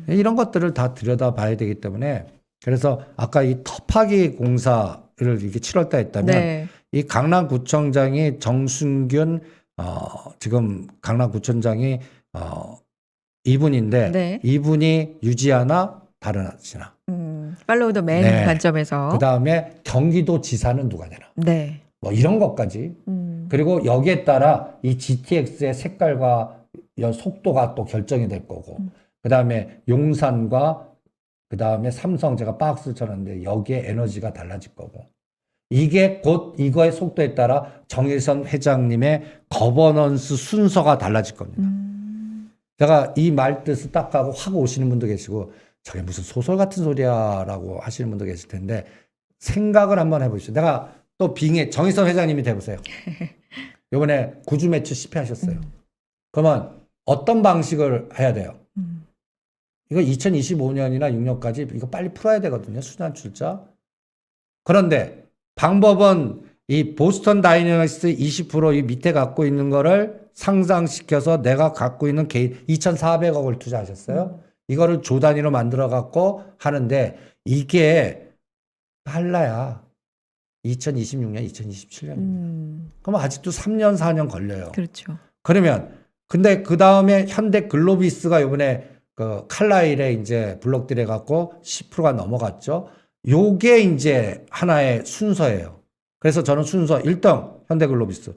Speaker 2: 이런 것들을 다 들여다봐야 되기 때문에 그래서 아까 이 터파기 공사를 이렇게 7월달에 했다면
Speaker 1: 네.
Speaker 2: 이 강남구청장이 정순균 지금 강남구청장이 이분인데
Speaker 1: 네.
Speaker 2: 이분이 유지하나 다른 하시나.
Speaker 1: 팔로우 더 맨
Speaker 2: 네.
Speaker 1: 관점에서.
Speaker 2: 그 다음에 경기도지사는 누가 되나.
Speaker 1: 네.
Speaker 2: 뭐 이런 것까지. 그리고 여기에 따라 이 GTX의 색깔과 속도가 또 결정이 될 거고. 그 다음에 용산과 그 다음에 삼성 제가 박스를 쳐놨는데 여기에 에너지가 달라질 거고. 이게 곧 이거의 속도에 따라 정일선 회장님의 거버넌스 순서가 달라질 겁니다. 제가 이 말 뜻을 딱 하고 확 오시는 분도 계시고 저게 무슨 소설 같은 소리야라고 하시는 분도 계실 텐데 생각을 한번 해보시죠. 내가 또 빙의 정일선 회장님이 돼보세요. 이번에 구주 매출 10회 하셨어요. 그러면 어떤 방식을 해야 돼요? 이거 2025년이나 6년까지 이거 빨리 풀어야 되거든요. 순환 출자. 그런데 방법은 이 보스턴 다이내믹스 20% 이 밑에 갖고 있는 거를 상상시켜서 내가 갖고 있는 개인 2,400억을 투자하셨어요. 이거를 조 단위로 만들어 갖고 하는데 이게 빨라야 2026년, 2027년입니다. 그럼 아직도 3년, 4년 걸려요.
Speaker 1: 그렇죠.
Speaker 2: 그러면 근데 그 다음에 현대 글로비스가 이번에 그 칼라일에 이제 블록들에 갖고 10%가 넘어갔죠. 요게 이제 하나의 순서예요. 그래서 저는 순서 1등 현대 글로비스.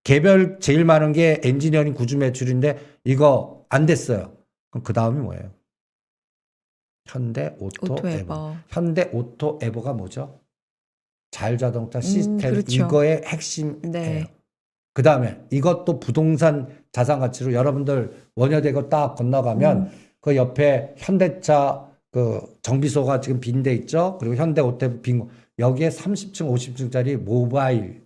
Speaker 2: 개별 제일 많은 게 엔지니어링 구주 매출인데 이거 안 됐어요. 그럼 그 다음이 뭐예요? 현대 오토 에버. 현대 오토 에버가 뭐죠? 자율자동차 시스템
Speaker 1: 그렇죠.
Speaker 2: 이거의 핵심이에요.
Speaker 1: 네.
Speaker 2: 그 다음에 이것도 부동산 자산 가치로 여러분들 원효대교 딱 건너가면 그 옆에 현대차 그 정비소가 지금 빈 데 있죠. 그리고 현대호텔 빈 거. 여기에 30층, 50층짜리 모바일.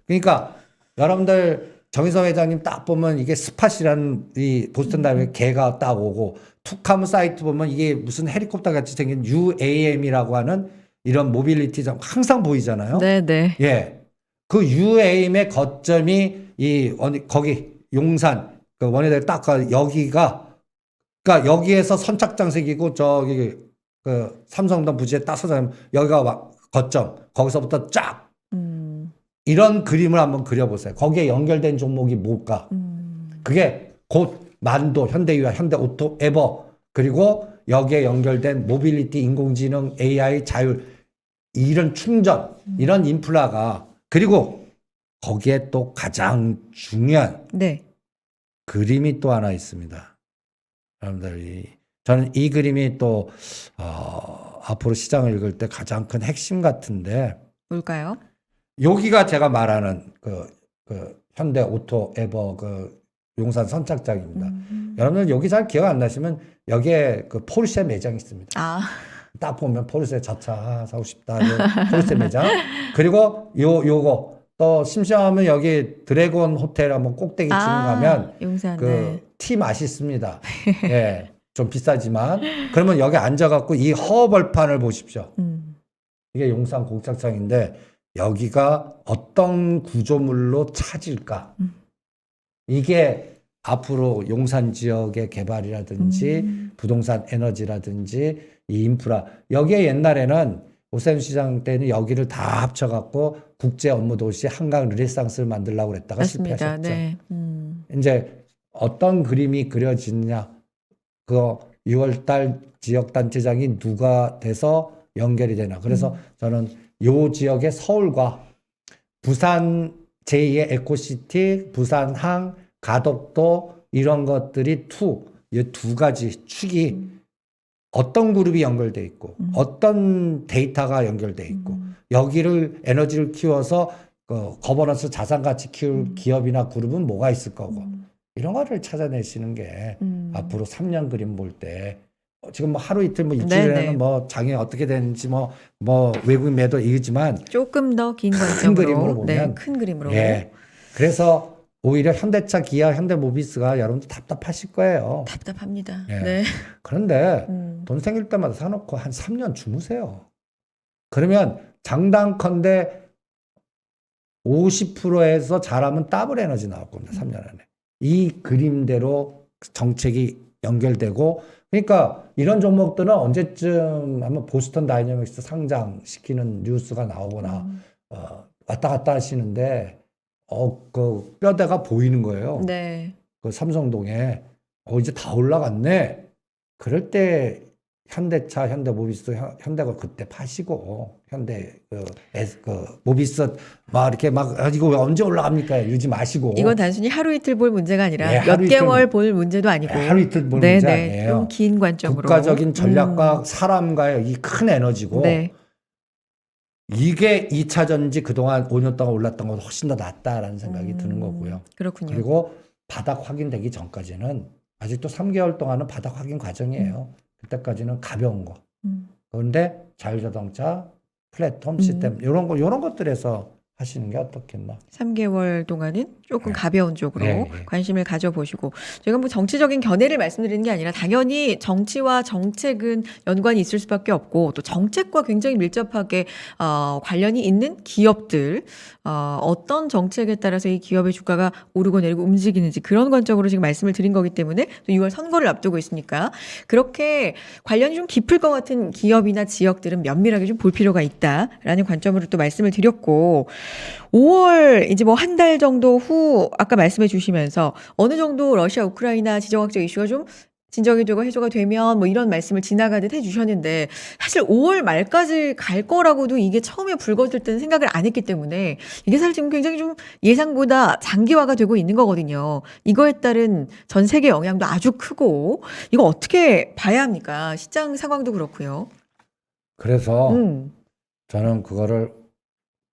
Speaker 2: 그러니까 여러분들 정의서 회장님 딱 보면 이게 스팟이라는 이 보스턴 다이너의 개가 딱 오고 툭하면 사이트 보면 이게 무슨 헬리콥터 같이 생긴 UAM이라고 하는 이런 모빌리티 점 항상 보이잖아요.
Speaker 1: 네네.
Speaker 2: 예. 그 UAM의 거점이 거기 용산 그 원효대 딱 여기가 그러니까 여기에서 선착장 생기고 저기 그 삼성동 부지에 딱 서자면 여기가 거점 거기서부터 쫙 이런 그림을 한번 그려보세요. 거기에 연결된 종목이 뭘까? 그게 곧 만도, 현대유아, 현대오토, 에버 그리고 여기에 연결된 모빌리티, 인공지능, AI, 자율 이런 충전, 이런 인프라가 그리고 거기에 또 가장 중요한
Speaker 1: 네.
Speaker 2: 그림이 또 하나 있습니다. 여러분들 저는 이 그림이 또 앞으로 시장을 읽을 때 가장 큰 핵심 같은데
Speaker 1: 뭘까요?
Speaker 2: 여기가 제가 말하는 그 현대 오토 에버 그 용산 선착장입니다. 여러분들 여기 잘 기억 안 나시면 여기에 그 포르쉐 매장이 있습니다.
Speaker 1: 아,
Speaker 2: 딱 보면 포르쉐 자차 사고 싶다. 포르쉐 매장. 그리고 요거 또 심심하면 여기 드래곤 호텔 한번 꼭대기층 가면
Speaker 1: 용산.
Speaker 2: 그
Speaker 1: 네.
Speaker 2: 티 맛있습니다. 예. 좀 비싸지만 그러면 여기 앉아갖고 이 허벌판을 보십시오. 이게 용산 공착장인데 여기가 어떤 구조물로 차질까? 이게 앞으로 용산 지역의 개발이라든지 부동산 에너지라든지 이 인프라 여기에 옛날에는 오세훈 시장 때는 여기를 다 합쳐갖고 국제 업무 도시 한강 르네상스를 만들려고 그랬다가
Speaker 1: 맞습니다.
Speaker 2: 실패하셨죠.
Speaker 1: 네.
Speaker 2: 이제 어떤 그림이 그려지느냐? 그 6월달 지역단체장이 누가 돼서 연결이 되나? 그래서 저는 요 지역의 서울과 부산 제2의 에코시티, 부산항, 가덕도 이런 것들이 이 두 가지 축이 어떤 그룹이 연결돼 있고 어떤 데이터가 연결돼 있고 여기를 에너지를 키워서 그 거버넌스 자산 가치 키울 기업이나 그룹은 뭐가 있을 거고 이런 거를 찾아내시는 게 앞으로 3년 그림 볼 때 지금 뭐 하루 이틀 뭐 이틀에는 뭐 장애 어떻게 되는지 뭐 외국인 매도 이지만
Speaker 1: 조금 더 긴
Speaker 2: 큰 그림으로 보면
Speaker 1: 네, 큰 그림으로.
Speaker 2: 예. 그래서 오히려 현대차, 기아, 현대모비스가 여러분들 답답하실 거예요.
Speaker 1: 답답합니다.
Speaker 2: 예.
Speaker 1: 네.
Speaker 2: 그런데 돈 생길 때마다 사놓고 한 3년 주무세요. 그러면 장단컨대 50%에서 잘하면 더블 에너지 나올 겁니다. 3년 안에. 이 그림대로 정책이 연결되고 그러니까 이런 종목들은 언제쯤 한번 보스턴 다이내믹스 상장시키는 뉴스가 나오거나 왔다 갔다 하시는데 그 뼈대가 보이는 거예요.
Speaker 1: 네.
Speaker 2: 그 삼성동에 이제 다 올라갔네. 그럴 때 현대차, 현대모비스, 현대가 그때 파시고 현대 모비스 막 이렇게 막 이거 언제 올라갑니까? 유지 마시고.
Speaker 1: 이건 단순히 하루 이틀 볼 문제가 아니라
Speaker 2: 네,
Speaker 1: 몇
Speaker 2: 하루
Speaker 1: 개월 볼 문제도 아니고
Speaker 2: 하루 이틀 볼
Speaker 1: 네,
Speaker 2: 문제
Speaker 1: 네.
Speaker 2: 아니에요.
Speaker 1: 좀 긴 관점으로.
Speaker 2: 국가적인 전략과 사람과의 이 큰 에너지고
Speaker 1: 네.
Speaker 2: 이게 2차 전지 그동안 5년 동안 올랐던 것보다 훨씬 더 낫다라는 생각이 드는 거고요.
Speaker 1: 그렇군요.
Speaker 2: 그리고 바닥 확인되기 전까지는 아직도 3개월 동안은 바닥 확인 과정이에요. 그때까지는 가벼운 거. 그런데 자율자동차, 플랫폼, 시스템 이런 것들에서 하시는 게 어떻겠나.
Speaker 1: 3개월 동안은 조금
Speaker 2: 네.
Speaker 1: 가벼운 쪽으로
Speaker 2: 네.
Speaker 1: 관심을 가져보시고 제가 뭐 정치적인 견해를 말씀드리는 게 아니라 당연히 정치와 정책은 연관이 있을 수밖에 없고 또 정책과 굉장히 밀접하게 관련이 있는 기업들 어떤 정책에 따라서 이 기업의 주가가 오르고 내리고 움직이는지 그런 관점으로 지금 말씀을 드린 거기 때문에 또 6월 선거를 앞두고 있으니까 그렇게 관련이 좀 깊을 것 같은 기업이나 지역들은 면밀하게 좀 볼 필요가 있다라는 관점으로 또 말씀을 드렸고 5월 이제 뭐 한 달 정도 후 아까 말씀해 주시면서 어느 정도 러시아 우크라이나 지정학적 이슈가 좀 진정이 되고 해소가 되면 뭐 이런 말씀을 지나가듯 해주셨는데 사실 5월 말까지 갈 거라고도 이게 처음에 불거질 때는 생각을 안 했기 때문에 이게 사실 지금 굉장히 좀 예상보다 장기화가 되고 있는 거거든요. 이거에 따른 전 세계 영향도 아주 크고 이거 어떻게 봐야 합니까? 시장 상황도 그렇고요.
Speaker 2: 그래서 저는 그거를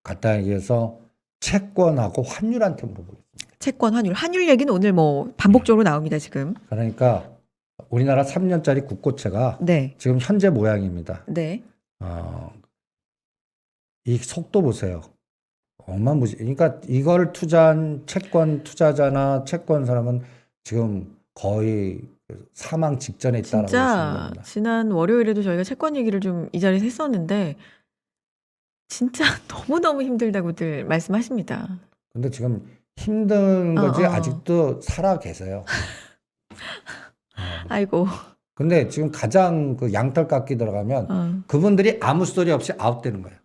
Speaker 2: 간단히 얘기해서 채권하고 환율한테 물어보겠습니다.
Speaker 1: 채권 환율 얘기는 오늘 뭐 반복적으로 나옵니다 지금.
Speaker 2: 그러니까 우리나라 3년짜리 국고채가
Speaker 1: 네.
Speaker 2: 지금 현재 모양입니다.
Speaker 1: 네.
Speaker 2: 이 속도 보세요. 어마무지. 그러니까 이걸 투자한 채권 투자자나 채권 사람은 지금 거의 사망 직전에 있다라고 보시면
Speaker 1: 진짜
Speaker 2: 됩니다.
Speaker 1: 지난 월요일에도 저희가 채권 얘기를 좀 이 자리에서 했었는데 진짜 너무너무 힘들다고들 말씀하십니다.
Speaker 2: 근데 지금 힘든 거지 아직도 살아 계세요.
Speaker 1: 아이고.
Speaker 2: 근데 지금 가장 그 양털 깎기 들어가면 그분들이 아무 소리 없이 아웃되는 거예요.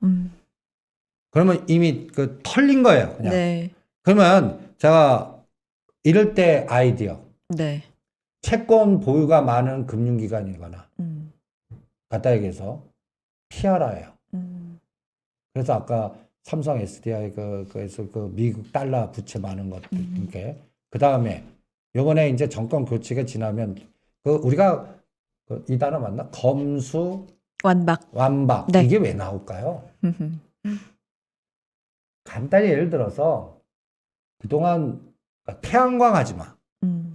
Speaker 2: 그러면 이미 그 털린 거예요. 그냥.
Speaker 1: 네.
Speaker 2: 그러면 제가 이럴 때 아이디어.
Speaker 1: 네.
Speaker 2: 채권 보유가 많은 금융기관이거나 갖다 얘기해서 PRI예요. 그래서 아까 삼성 SDI 그래서 그 미국 달러 부채 많은 것들 그 다음에 요번에 이제 정권 교체가 지나면 그 우리가 이 단어 맞나? 검수 완박
Speaker 1: 네.
Speaker 2: 이게 왜 나올까요? 간단히 예를 들어서 그동안 태양광 하지 마.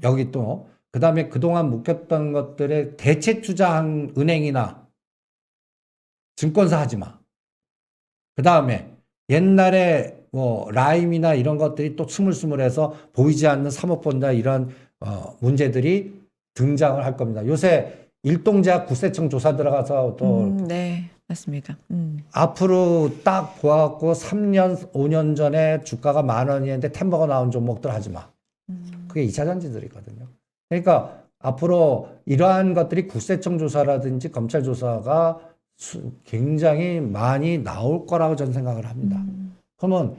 Speaker 2: 여기 또 그다음에 그동안 묶였던 것들에 대체 투자한 은행이나 증권사 하지 마. 그다음에 옛날에 뭐 라임이나 이런 것들이 또 스물스물해서 보이지 않는 사모펀드나 이런 문제들이 등장을 할 겁니다. 요새 일동제약 국세청 조사 들어가서 또
Speaker 1: 네, 맞습니다.
Speaker 2: 앞으로 딱 보아갖고 3년, 5년 전에 주가가 10,000원이었는데 템버가 나온 종목들 하지 마. 그게 2차 전지들이거든요. 그러니까 앞으로 이러한 것들이 국세청 조사라든지 검찰 조사가 굉장히 많이 나올 거라고 저는 생각을 합니다. 그러면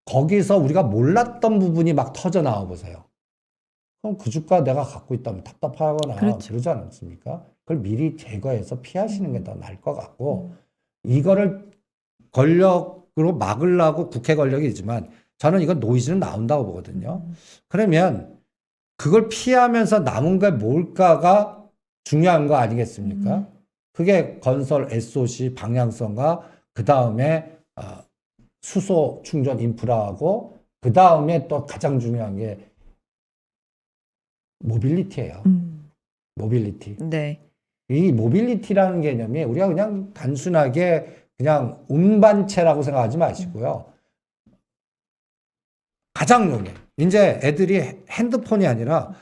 Speaker 2: 거기서 우리가 몰랐던 부분이 막 터져 나와 보세요. 그럼 그 주가 내가 갖고 있다면 답답하거나
Speaker 1: 그렇죠.
Speaker 2: 그러지 않습니까? 그걸 미리 제거해서 피하시는 게 더 나을 것 같고 이거를 권력으로 막으려고 국회 권력이지만 저는 이건 노이즈는 나온다고 보거든요. 그러면 그걸 피하면서 남은 게 뭘까가 중요한 거 아니겠습니까? 그게 건설 SOC 방향성과 그 다음에 수소 충전 인프라하고 그 다음에 또 가장 중요한 게 모빌리티예요. 모빌리티.
Speaker 1: 네.
Speaker 2: 이 모빌리티라는 개념이 우리가 그냥 단순하게 그냥 운반체라고 생각하지 마시고요. 가장 용해. 이제 애들이 핸드폰이 아니라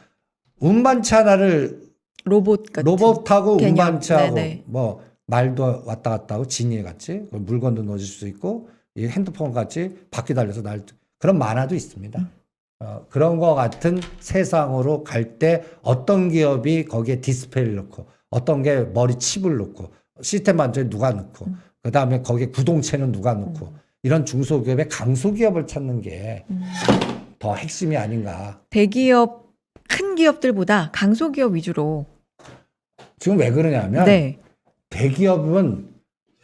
Speaker 2: 운반체 하나를
Speaker 1: 로봇 같은
Speaker 2: 로봇하고
Speaker 1: 개념.
Speaker 2: 운반체하고
Speaker 1: 네네.
Speaker 2: 뭐 말도 왔다 갔다 하고 지니에 같이 물건도 넣어줄 수 있고 이 핸드폰 같이 바퀴 달려서 그런 만화도 있습니다. 그런 거 같은 세상으로 갈 때 어떤 기업이 거기에 디스플레이를 넣고 어떤 게 머리 칩을 넣고 시스템 반전에 누가 넣고 그 다음에 거기에 구동체는 누가 넣고 이런 중소기업의 강소기업을 찾는 게 더 핵심이 아닌가.
Speaker 1: 대기업 큰 기업들보다 강소기업 위주로.
Speaker 2: 지금 왜 그러냐면
Speaker 1: 네.
Speaker 2: 대기업은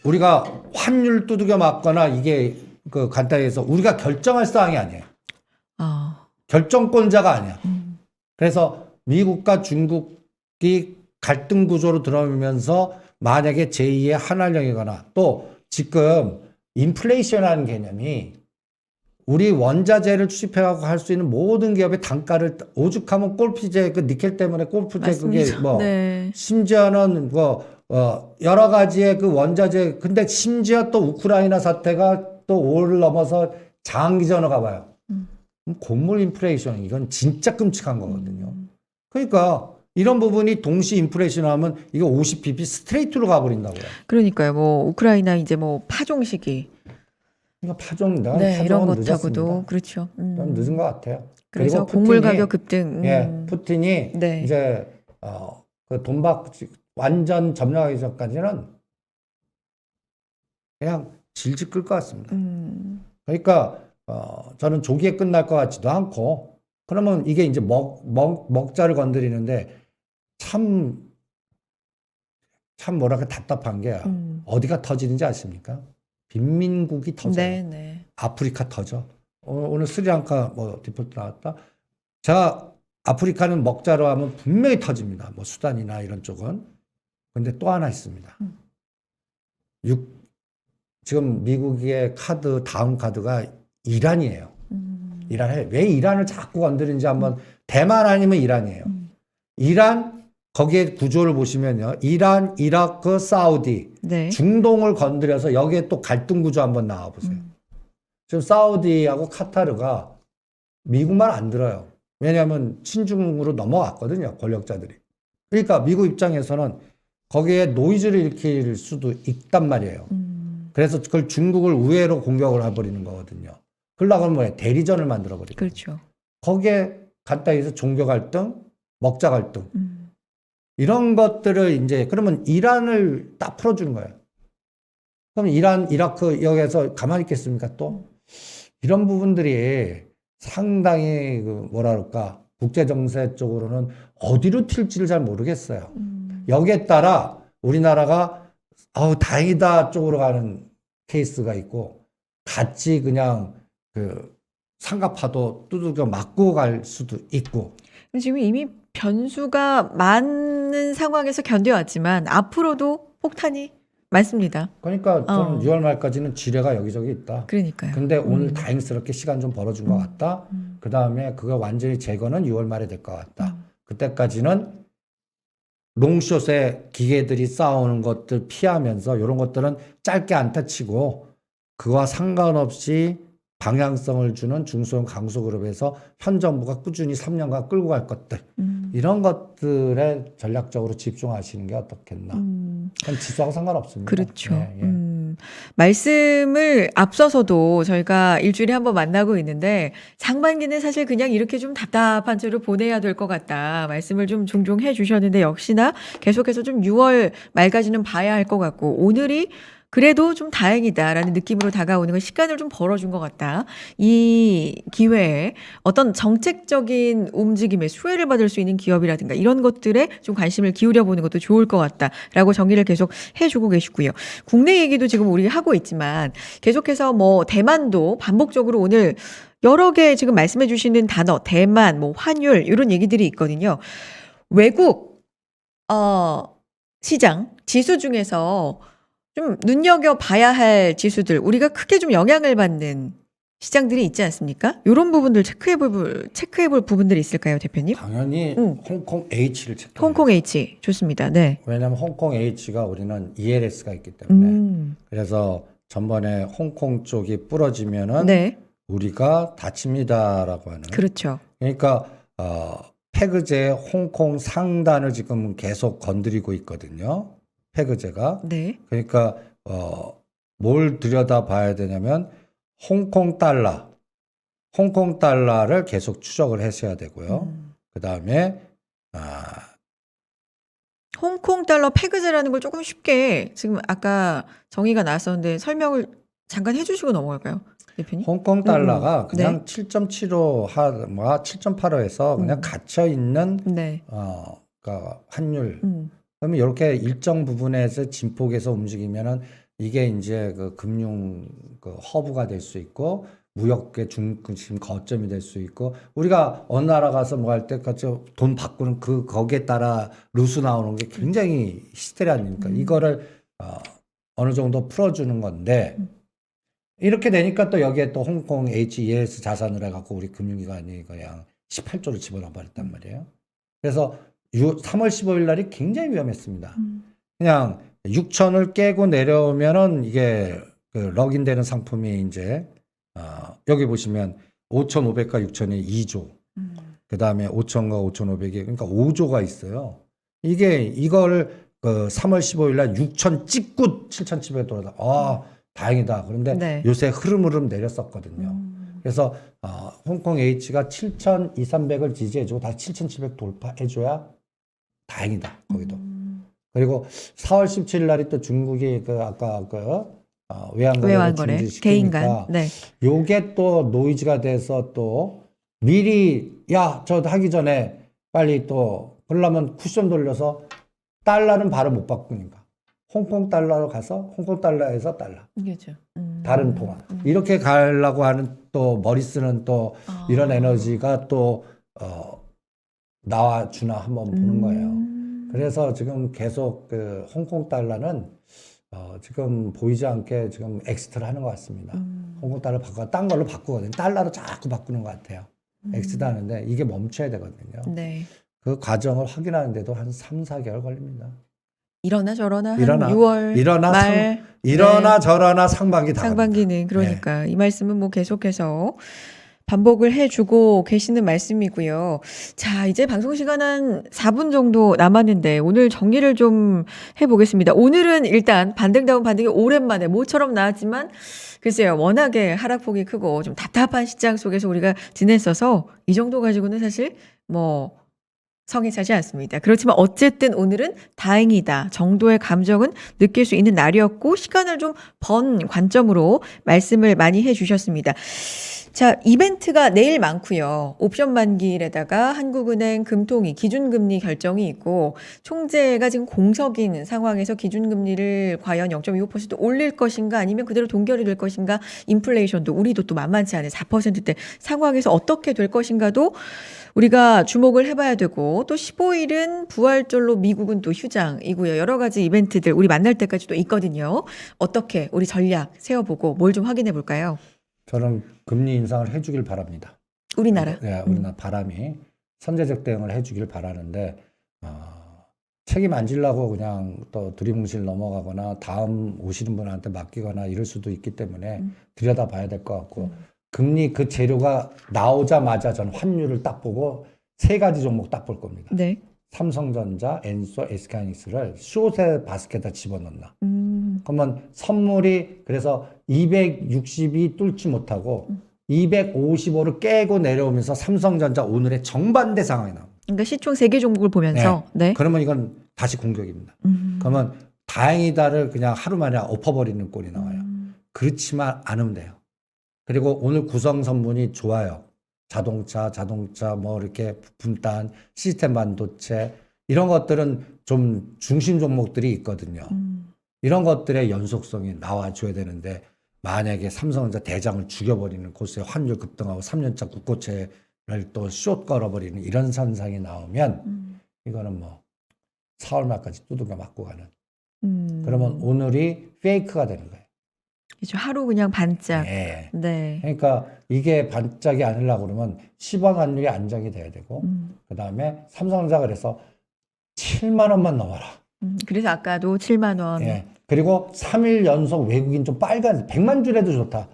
Speaker 2: 우리가 환율 두들겨 맞거나 이게 그 간단히 해서 우리가 결정할 사항이 아니에요. 결정권자가 아니야. 그래서 미국과 중국이 갈등 구조로 들어오면서 만약에 제2의 한한령이거나 또 지금 인플레이션이라는 개념이 우리 원자재를 수입해가고 할 수 있는 모든 기업의 단가를 오죽하면 골프제 그 니켈 때문에 골프제 그게 뭐
Speaker 1: 네.
Speaker 2: 심지어는 뭐 여러 가지의 그 원자재 근데 심지어 또 우크라이나 사태가 또 5를 넘어서 장기전으로 가봐요. 곡물 인플레이션 이건 진짜 끔찍한 거거든요. 그러니까 이런 부분이 동시 인플레이션 하면 이거 50bp 스트레이트로 가버린다고요.
Speaker 1: 그러니까요. 뭐 우크라이나 이제 뭐 파종 시기.
Speaker 2: 그러니까 파종
Speaker 1: 네, 이런
Speaker 2: 파종은
Speaker 1: 것하고도
Speaker 2: 늦었습니다.
Speaker 1: 그렇죠.
Speaker 2: 좀 늦은 것 같아요.
Speaker 1: 그래서
Speaker 2: 그리고
Speaker 1: 곡물
Speaker 2: 푸틴이-
Speaker 1: 가격 급등.
Speaker 2: 예, 푸틴이
Speaker 1: 네.
Speaker 2: 이제 그 돈박 완전 점령하기 전까지는 그냥 질질 끌 것 같습니다. 그러니까 저는 조기에 끝날 것 같지도 않고 그러면 이게 이제 먹자를 건드리는데 참 뭐랄까 답답한 게 어디가 터지는지 아십니까? 빈민국이 터져요.
Speaker 1: 네, 네.
Speaker 2: 아프리카 터져. 오늘 스리랑카 뭐 디폴트 나왔다. 제가 아프리카는 먹자로 하면 분명히 터집니다. 뭐 수단이나 이런 쪽은. 근데 또 하나 있습니다. 지금 미국의 다음 카드가 이란이에요. 이란에 왜 이란을 자꾸 건드리는지 한번 대만 아니면 이란이에요. 이란 거기에 구조를 보시면요. 이란, 이라크, 사우디,
Speaker 1: 네.
Speaker 2: 중동을 건드려서 여기에 또 갈등 구조 한번 나와 보세요. 지금 사우디하고 카타르가 미국 말 안 들어요. 왜냐하면 친중으로 넘어갔거든요. 권력자들이. 그러니까 미국 입장에서는 거기에 노이즈를 일으킬 수도 있단 말이에요. 그래서 그걸 중국을 우회로 공격을 해버리는 거거든요. 그러려고 하면 뭐예요? 대리전을 만들어버리고.
Speaker 1: 그렇죠.
Speaker 2: 거기에 간단히 해서 종교 갈등, 먹자 갈등. 이런 것들을 이제 그러면 이란을 딱 풀어주는 거예요. 그럼 이란, 이라크 여기에서 가만히 있겠습니까? 또 이런 부분들이 상당히 그 뭐라 그럴까 국제 정세 쪽으로는 어디로 튈지를 잘 모르겠어요. 여기에 따라 우리나라가 아우 다행이다 쪽으로 가는 케이스가 있고 같이 그냥 그 삼각파도 두들겨 맞고 갈 수도 있고.
Speaker 1: 지금 이미 변수가 많은 상황에서 견뎌왔지만 앞으로도 폭탄이 많습니다.
Speaker 2: 그러니까 저는 6월 말까지는 지뢰가 여기저기 있다.
Speaker 1: 그러니까요.
Speaker 2: 근데 오늘 다행스럽게 시간 좀 벌어준 것 같다. 그 다음에 그거 완전히 제거는 6월 말에 될 것 같다. 그때까지는 롱숏에 기계들이 싸우는 것들 피하면서 이런 것들은 짧게 안타 치고 그와 상관없이 방향성을 주는 중소형 강소그룹에서 현 정부가 꾸준히 3년간 끌고 갈 것들 이런 것들에 전략적으로 집중하시는 게 어떻겠나. 그건 지수하고 상관없습니다.
Speaker 1: 그렇죠.
Speaker 2: 예, 예.
Speaker 1: 말씀을 앞서서도 저희가 일주일에 한 번 만나고 있는데 상반기는 사실 그냥 이렇게 좀 답답한 채로 보내야 될 것 같다. 말씀을 좀 종종 해주셨는데 역시나 계속해서 좀 6월 말까지는 봐야 할 것 같고 오늘이 그래도 좀 다행이다라는 느낌으로 다가오는 건 시간을 좀 벌어준 것 같다. 이 기회에 어떤 정책적인 움직임에 수혜를 받을 수 있는 기업이라든가 이런 것들에 좀 관심을 기울여 보는 것도 좋을 것 같다라고 정리를 계속 해주고 계시고요. 국내 얘기도 지금 우리 하고 있지만 계속해서 뭐 대만도 반복적으로 오늘 여러 개 지금 말씀해 주시는 단어, 대만, 뭐 환율 이런 얘기들이 있거든요. 외국 시장 지수 중에서 좀 눈여겨봐야 할 지수들, 우리가 크게 좀 영향을 받는 시장들이 있지 않습니까? 이런 부분들 체크해볼 부분들이 있을까요, 대표님?
Speaker 2: 당연히 홍콩 H를 체크해요.
Speaker 1: 홍콩 H 좋습니다. 네.
Speaker 2: 왜냐하면 홍콩 H가 우리는 ELS가 있기 때문에 그래서 전번에 홍콩 쪽이 부러지면은
Speaker 1: 네.
Speaker 2: 우리가 다칩니다라고 하는.
Speaker 1: 그렇죠.
Speaker 2: 그러니까 페그제 홍콩 상단을 지금 계속 건드리고 있거든요. 페그제가.
Speaker 1: 네.
Speaker 2: 그러니까 뭘 들여다 봐야 되냐면 홍콩 달러를 계속 추적을 하셔야 되고요. 그다음에
Speaker 1: 홍콩 달러 페그제라는 걸 조금 쉽게 지금 아까 정의가 나왔었는데 설명을 잠깐 해주시고 넘어갈까요, 대표님?
Speaker 2: 홍콩 달러가
Speaker 1: 네.
Speaker 2: 그냥 7.75와 7.85에서 그냥 갇혀 있는
Speaker 1: 네.
Speaker 2: 그러니까 환율. 그러면 이렇게 일정 부분에서 진폭에서 움직이면은 이게 이제 그 금융 그 허브가 될 수 있고 무역의 중심 거점이 될 수 있고 우리가 어느 나라 가서 뭐 할 때 돈 바꾸는 거기에 따라 루스 나오는 게 굉장히 히스테리 아닙니까? 이거를 어느 정도 풀어주는 건데 이렇게 되니까 또 여기에 또 홍콩 HES 자산을 해갖고 우리 금융기관이 그냥 18조를 집어넣어 버렸단 말이에요. 그래서 3월 15일 날이 굉장히 위험했습니다. 그냥 6천을 깨고 내려오면은 이게 그 럭인되는 상품이 이제 여기 보시면 5,500과 6천이 2조. 그 다음에 5천과 5,500이 그러니까 5조가 있어요. 이거를 그 3월 15일 날 6천 찍고 7,700에 돌아다. 다행이다. 그런데
Speaker 1: 네.
Speaker 2: 요새 흐름흐름 내렸었거든요. 그래서 홍콩 H가 7,200, 300을 지지해주고 다시 7,700 돌파해줘야 다행이다. 거기도. 그리고 4월 17일 날이 또 중국이 그 아까 그 외환거래
Speaker 1: 개인간. 네.
Speaker 2: 요게 또 노이즈가 돼서 또 미리 저 하기 전에 빨리 또 그러려면 쿠션 돌려서 달러는 바로 못 바꾸니까 홍콩 달러로 가서 홍콩 달러에서 달러.
Speaker 1: 그렇죠.
Speaker 2: 다른 통화. 이렇게 가려고 하는 또 머리 쓰는 또 이런 에너지가 또 나와주나 한번 보는 거예요. 그래서 지금 계속 그 홍콩 달러는 지금 보이지 않게 지금 엑스트를 하는 것 같습니다. 홍콩 달러 바꿔 딴 걸로 바꾸거든요. 달러로 자꾸 바꾸는 것 같아요. 엑스트 하는데 이게 멈춰야 되거든요.
Speaker 1: 네.
Speaker 2: 그 과정을 확인하는데도 한 3, 4개월 걸립니다.
Speaker 1: 이러나 저러나 한
Speaker 2: 일어나
Speaker 1: 6월 말
Speaker 2: 이러나
Speaker 1: 네.
Speaker 2: 저러나 상반기 다
Speaker 1: 상반기는 그러니까 이 말씀은 뭐 계속해서 반복을 해주고 계시는 말씀이고요. 자, 이제 방송 시간 한 4분 정도 남았는데 오늘 정리를 좀 해보겠습니다. 오늘은 일단 반등다운 반등이 오랜만에 모처럼 나왔지만 글쎄요, 워낙에 하락폭이 크고 좀 답답한 시장 속에서 우리가 지냈어서 이 정도 가지고는 사실 뭐 성에 차지 않습니다. 그렇지만 어쨌든 오늘은 다행이다 정도의 감정은 느낄 수 있는 날이었고 시간을 좀 번 관점으로 말씀을 많이 해주셨습니다. 자, 이벤트가 내일 많고요. 옵션 만기일에다가 한국은행 금통위 기준금리 결정이 있고 총재가 지금 공석인 상황에서 기준금리를 과연 0.25% 올릴 것인가 아니면 그대로 동결이 될 것인가 인플레이션도 우리도 또 만만치 않은 4%대 상황에서 어떻게 될 것인가도 우리가 주목을 해봐야 되고 또 15일은 부활절로 미국은 또 휴장이고요. 여러 가지 이벤트들 우리 만날 때까지 도 있거든요. 어떻게 우리 전략 세워보고 뭘 좀 확인해 볼까요?
Speaker 2: 저는 금리 인상을 해주길 바랍니다.
Speaker 1: 우리나라.
Speaker 2: 네, 우리나라 바람이 선제적 대응을 해주길 바라는데 책임 안 지려고 그냥 또 두리뭉실 넘어가거나 다음 오시는 분한테 맡기거나 이럴 수도 있기 때문에 들여다봐야 될 것 같고 금리 그 재료가 나오자마자 저는 환율을 딱 보고 세 가지 종목 딱 볼 겁니다.
Speaker 1: 네.
Speaker 2: 삼성전자, 엔소, SK하이닉스를 숏에 바스켓에다 집어넣나. 그러면 선물이 그래서 260이 뚫지 못하고 255를 깨고 내려오면서 삼성전자 오늘의 정반대 상황이 나옵니다.
Speaker 1: 그러니까 시총 3개 종목을 보면서 네.
Speaker 2: 그러면 이건 다시 공격입니다. 그러면 다행이다를 그냥 하루 만에 엎어버리는 꼴이 나와요. 그렇지만 않으면 돼요. 그리고 오늘 구성 성분이 좋아요. 자동차 뭐 이렇게 분단, 시스템 반도체 이런 것들은 좀 중심 종목들이 있거든요. 이런 것들의 연속성이 나와줘야 되는데 만약에 삼성전자 대장을 죽여버리는 코스에 환율 급등하고 3년차 국고채를 또 숏 걸어버리는 이런 현상이 나오면 이거는 뭐 4월 말까지 두들겨 맞고 가는. 그러면 오늘이 페이크가 되는 거예요.
Speaker 1: 그렇죠. 하루 그냥 반짝.
Speaker 2: 네.
Speaker 1: 네.
Speaker 2: 그러니까 이게 반짝이 아니려고 그러면 10원 환율이 안정이 돼야 되고 그다음에 삼성전자 그래서 7만 원만 넘어라.
Speaker 1: 그래서 아까도 7만 원.
Speaker 2: 예. 그리고 3일 연속 외국인 좀 빨간 100만 주라도 좋다.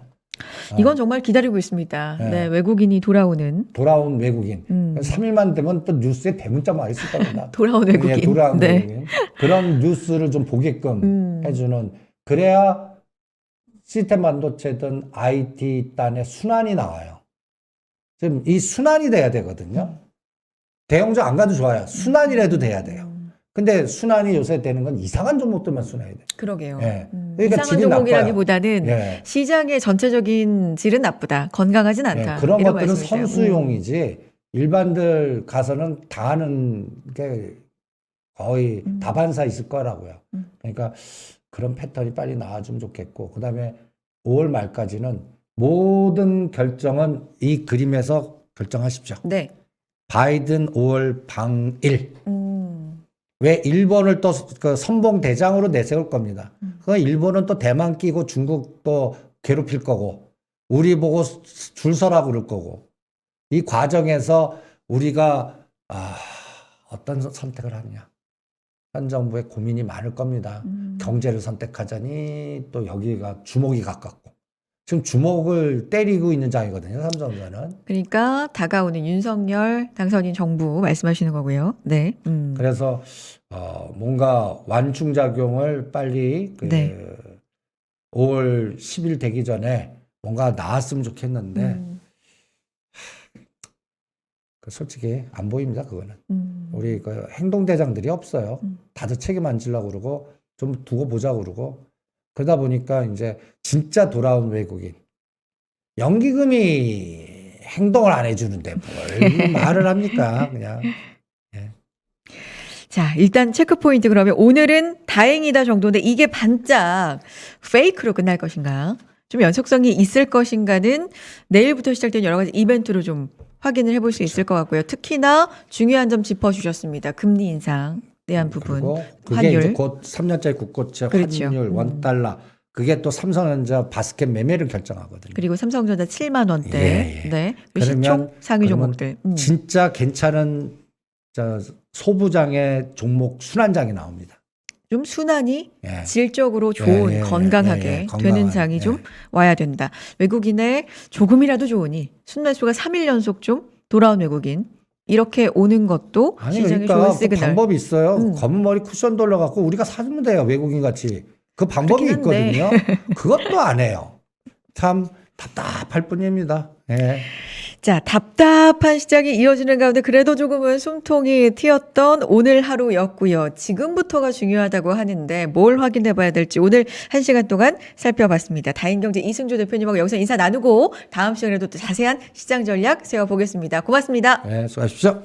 Speaker 1: 이건 정말 기다리고 있습니다.
Speaker 2: 네.
Speaker 1: 네, 외국인이 돌아온
Speaker 2: 외국인. 3일만 되면 또 뉴스에 대문자만 있을 겁니다.
Speaker 1: 돌아온 외국인.
Speaker 2: 예, 돌아온
Speaker 1: 네.
Speaker 2: 외국인. 그런 뉴스를 좀 보게끔 해주는 그래야 시스템 반도체든 IT 단의 순환이 나와요. 지금 이 순환이 돼야 되거든요. 대형주 안 가도 좋아요. 순환이라도 돼야 돼요. 근데 순환이 요새 되는 건 이상한 종목들만 순환이 돼요.
Speaker 1: 그러게요.
Speaker 2: 예. 그러니까
Speaker 1: 이상한
Speaker 2: 질이
Speaker 1: 종목이라기보다는
Speaker 2: 예.
Speaker 1: 시장의 전체적인 질은 나쁘다. 건강하진 않다.
Speaker 2: 예. 그런
Speaker 1: 이런
Speaker 2: 것들은
Speaker 1: 말씀이세요.
Speaker 2: 선수용이지 일반들 가서는 다 하는 게 거의 다반사 있을 거라고요. 그러니까 그런 패턴이 빨리 나와주면 좋겠고 그다음에 5월 말까지는 모든 결정은 이 그림에서 결정하십시오.
Speaker 1: 네.
Speaker 2: 바이든 5월 방일. 왜 일본을 또 그 선봉 대장으로 내세울 겁니다. 그 일본은 또 대만 끼고 중국 또 괴롭힐 거고 우리 보고 줄 서라고 그럴 거고 이 과정에서 우리가 어떤 선택을 하느냐. 현 정부의 고민이 많을 겁니다. 경제를 선택하자니 또 여기가 주목이 가깝고 지금 주목을 때리고 있는 장이거든요. 삼성전자는.
Speaker 1: 그러니까 다가오는 윤석열 당선인 정부 말씀하시는 거고요. 네.
Speaker 2: 그래서 뭔가 완충작용을 빨리
Speaker 1: 네.
Speaker 2: 5월 10일 되기 전에 뭔가 나왔으면 좋겠는데 솔직히 안 보입니다. 그거는. 우리 그 행동대장들이 없어요. 다들 책임 안 지려고 그러고 좀 두고 보자 그러고 그러다 보니까 이제 진짜 돌아온 외국인 연기금이 행동을 안 해주는데 뭘 말을 합니까? 그냥.
Speaker 1: 자, 일단 체크포인트 그러면 오늘은 다행이다 정도인데 이게 반짝 페이크로 끝날 것인가? 좀 연속성이 있을 것인가는 내일부터 시작된 여러 가지 이벤트로 좀 확인을 해볼 수 있을 것 같고요. 특히나 중요한 점 짚어주셨습니다. 금리 인상 대한 부분.
Speaker 2: 그리고 그게
Speaker 1: 환율.
Speaker 2: 이제 곧 3년짜리 국고채
Speaker 1: 그렇죠.
Speaker 2: 환율 원달러 그게 또 삼성전자 바스켓 매매를 결정하거든요.
Speaker 1: 그리고 삼성전자 7만 원대.
Speaker 2: 예, 예.
Speaker 1: 네.
Speaker 2: 그러면-
Speaker 1: 시총 상위
Speaker 2: 그러면
Speaker 1: 종목들.
Speaker 2: 진짜 괜찮은 소부장의 종목 순환장이 나옵니다.
Speaker 1: 좀 순환이
Speaker 2: 예.
Speaker 1: 질적으로 좋은
Speaker 2: 예,
Speaker 1: 건강하게
Speaker 2: 건강한,
Speaker 1: 되는 장이 좀 와야 된다. 외국인의 조금이라도 좋으니 순매수가 3일 연속 좀 돌아온 외국인 이렇게 오는 것도
Speaker 2: 아니
Speaker 1: 시장의
Speaker 2: 그러니까
Speaker 1: 좋은
Speaker 2: 그
Speaker 1: 시그널.
Speaker 2: 방법이 있어요. 검은 머리 쿠션 돌려갖고 우리가 사주면 돼요. 외국인 같이. 그 방법이
Speaker 1: 그렇긴 한데.
Speaker 2: 있거든요. 그것도 안 해요. 참 답답할 뿐입니다. 예.
Speaker 1: 자, 답답한 시장이 이어지는 가운데 그래도 조금은 숨통이 트였던 오늘 하루였고요. 지금부터가 중요하다고 하는데 뭘 확인해 봐야 될지 오늘 1시간 동안 살펴봤습니다. 다인경제 이승조 대표님하고 여기서 인사 나누고 다음 시간에도 또 자세한 시장 전략 세워보겠습니다. 고맙습니다.
Speaker 2: 네, 수고하십시오.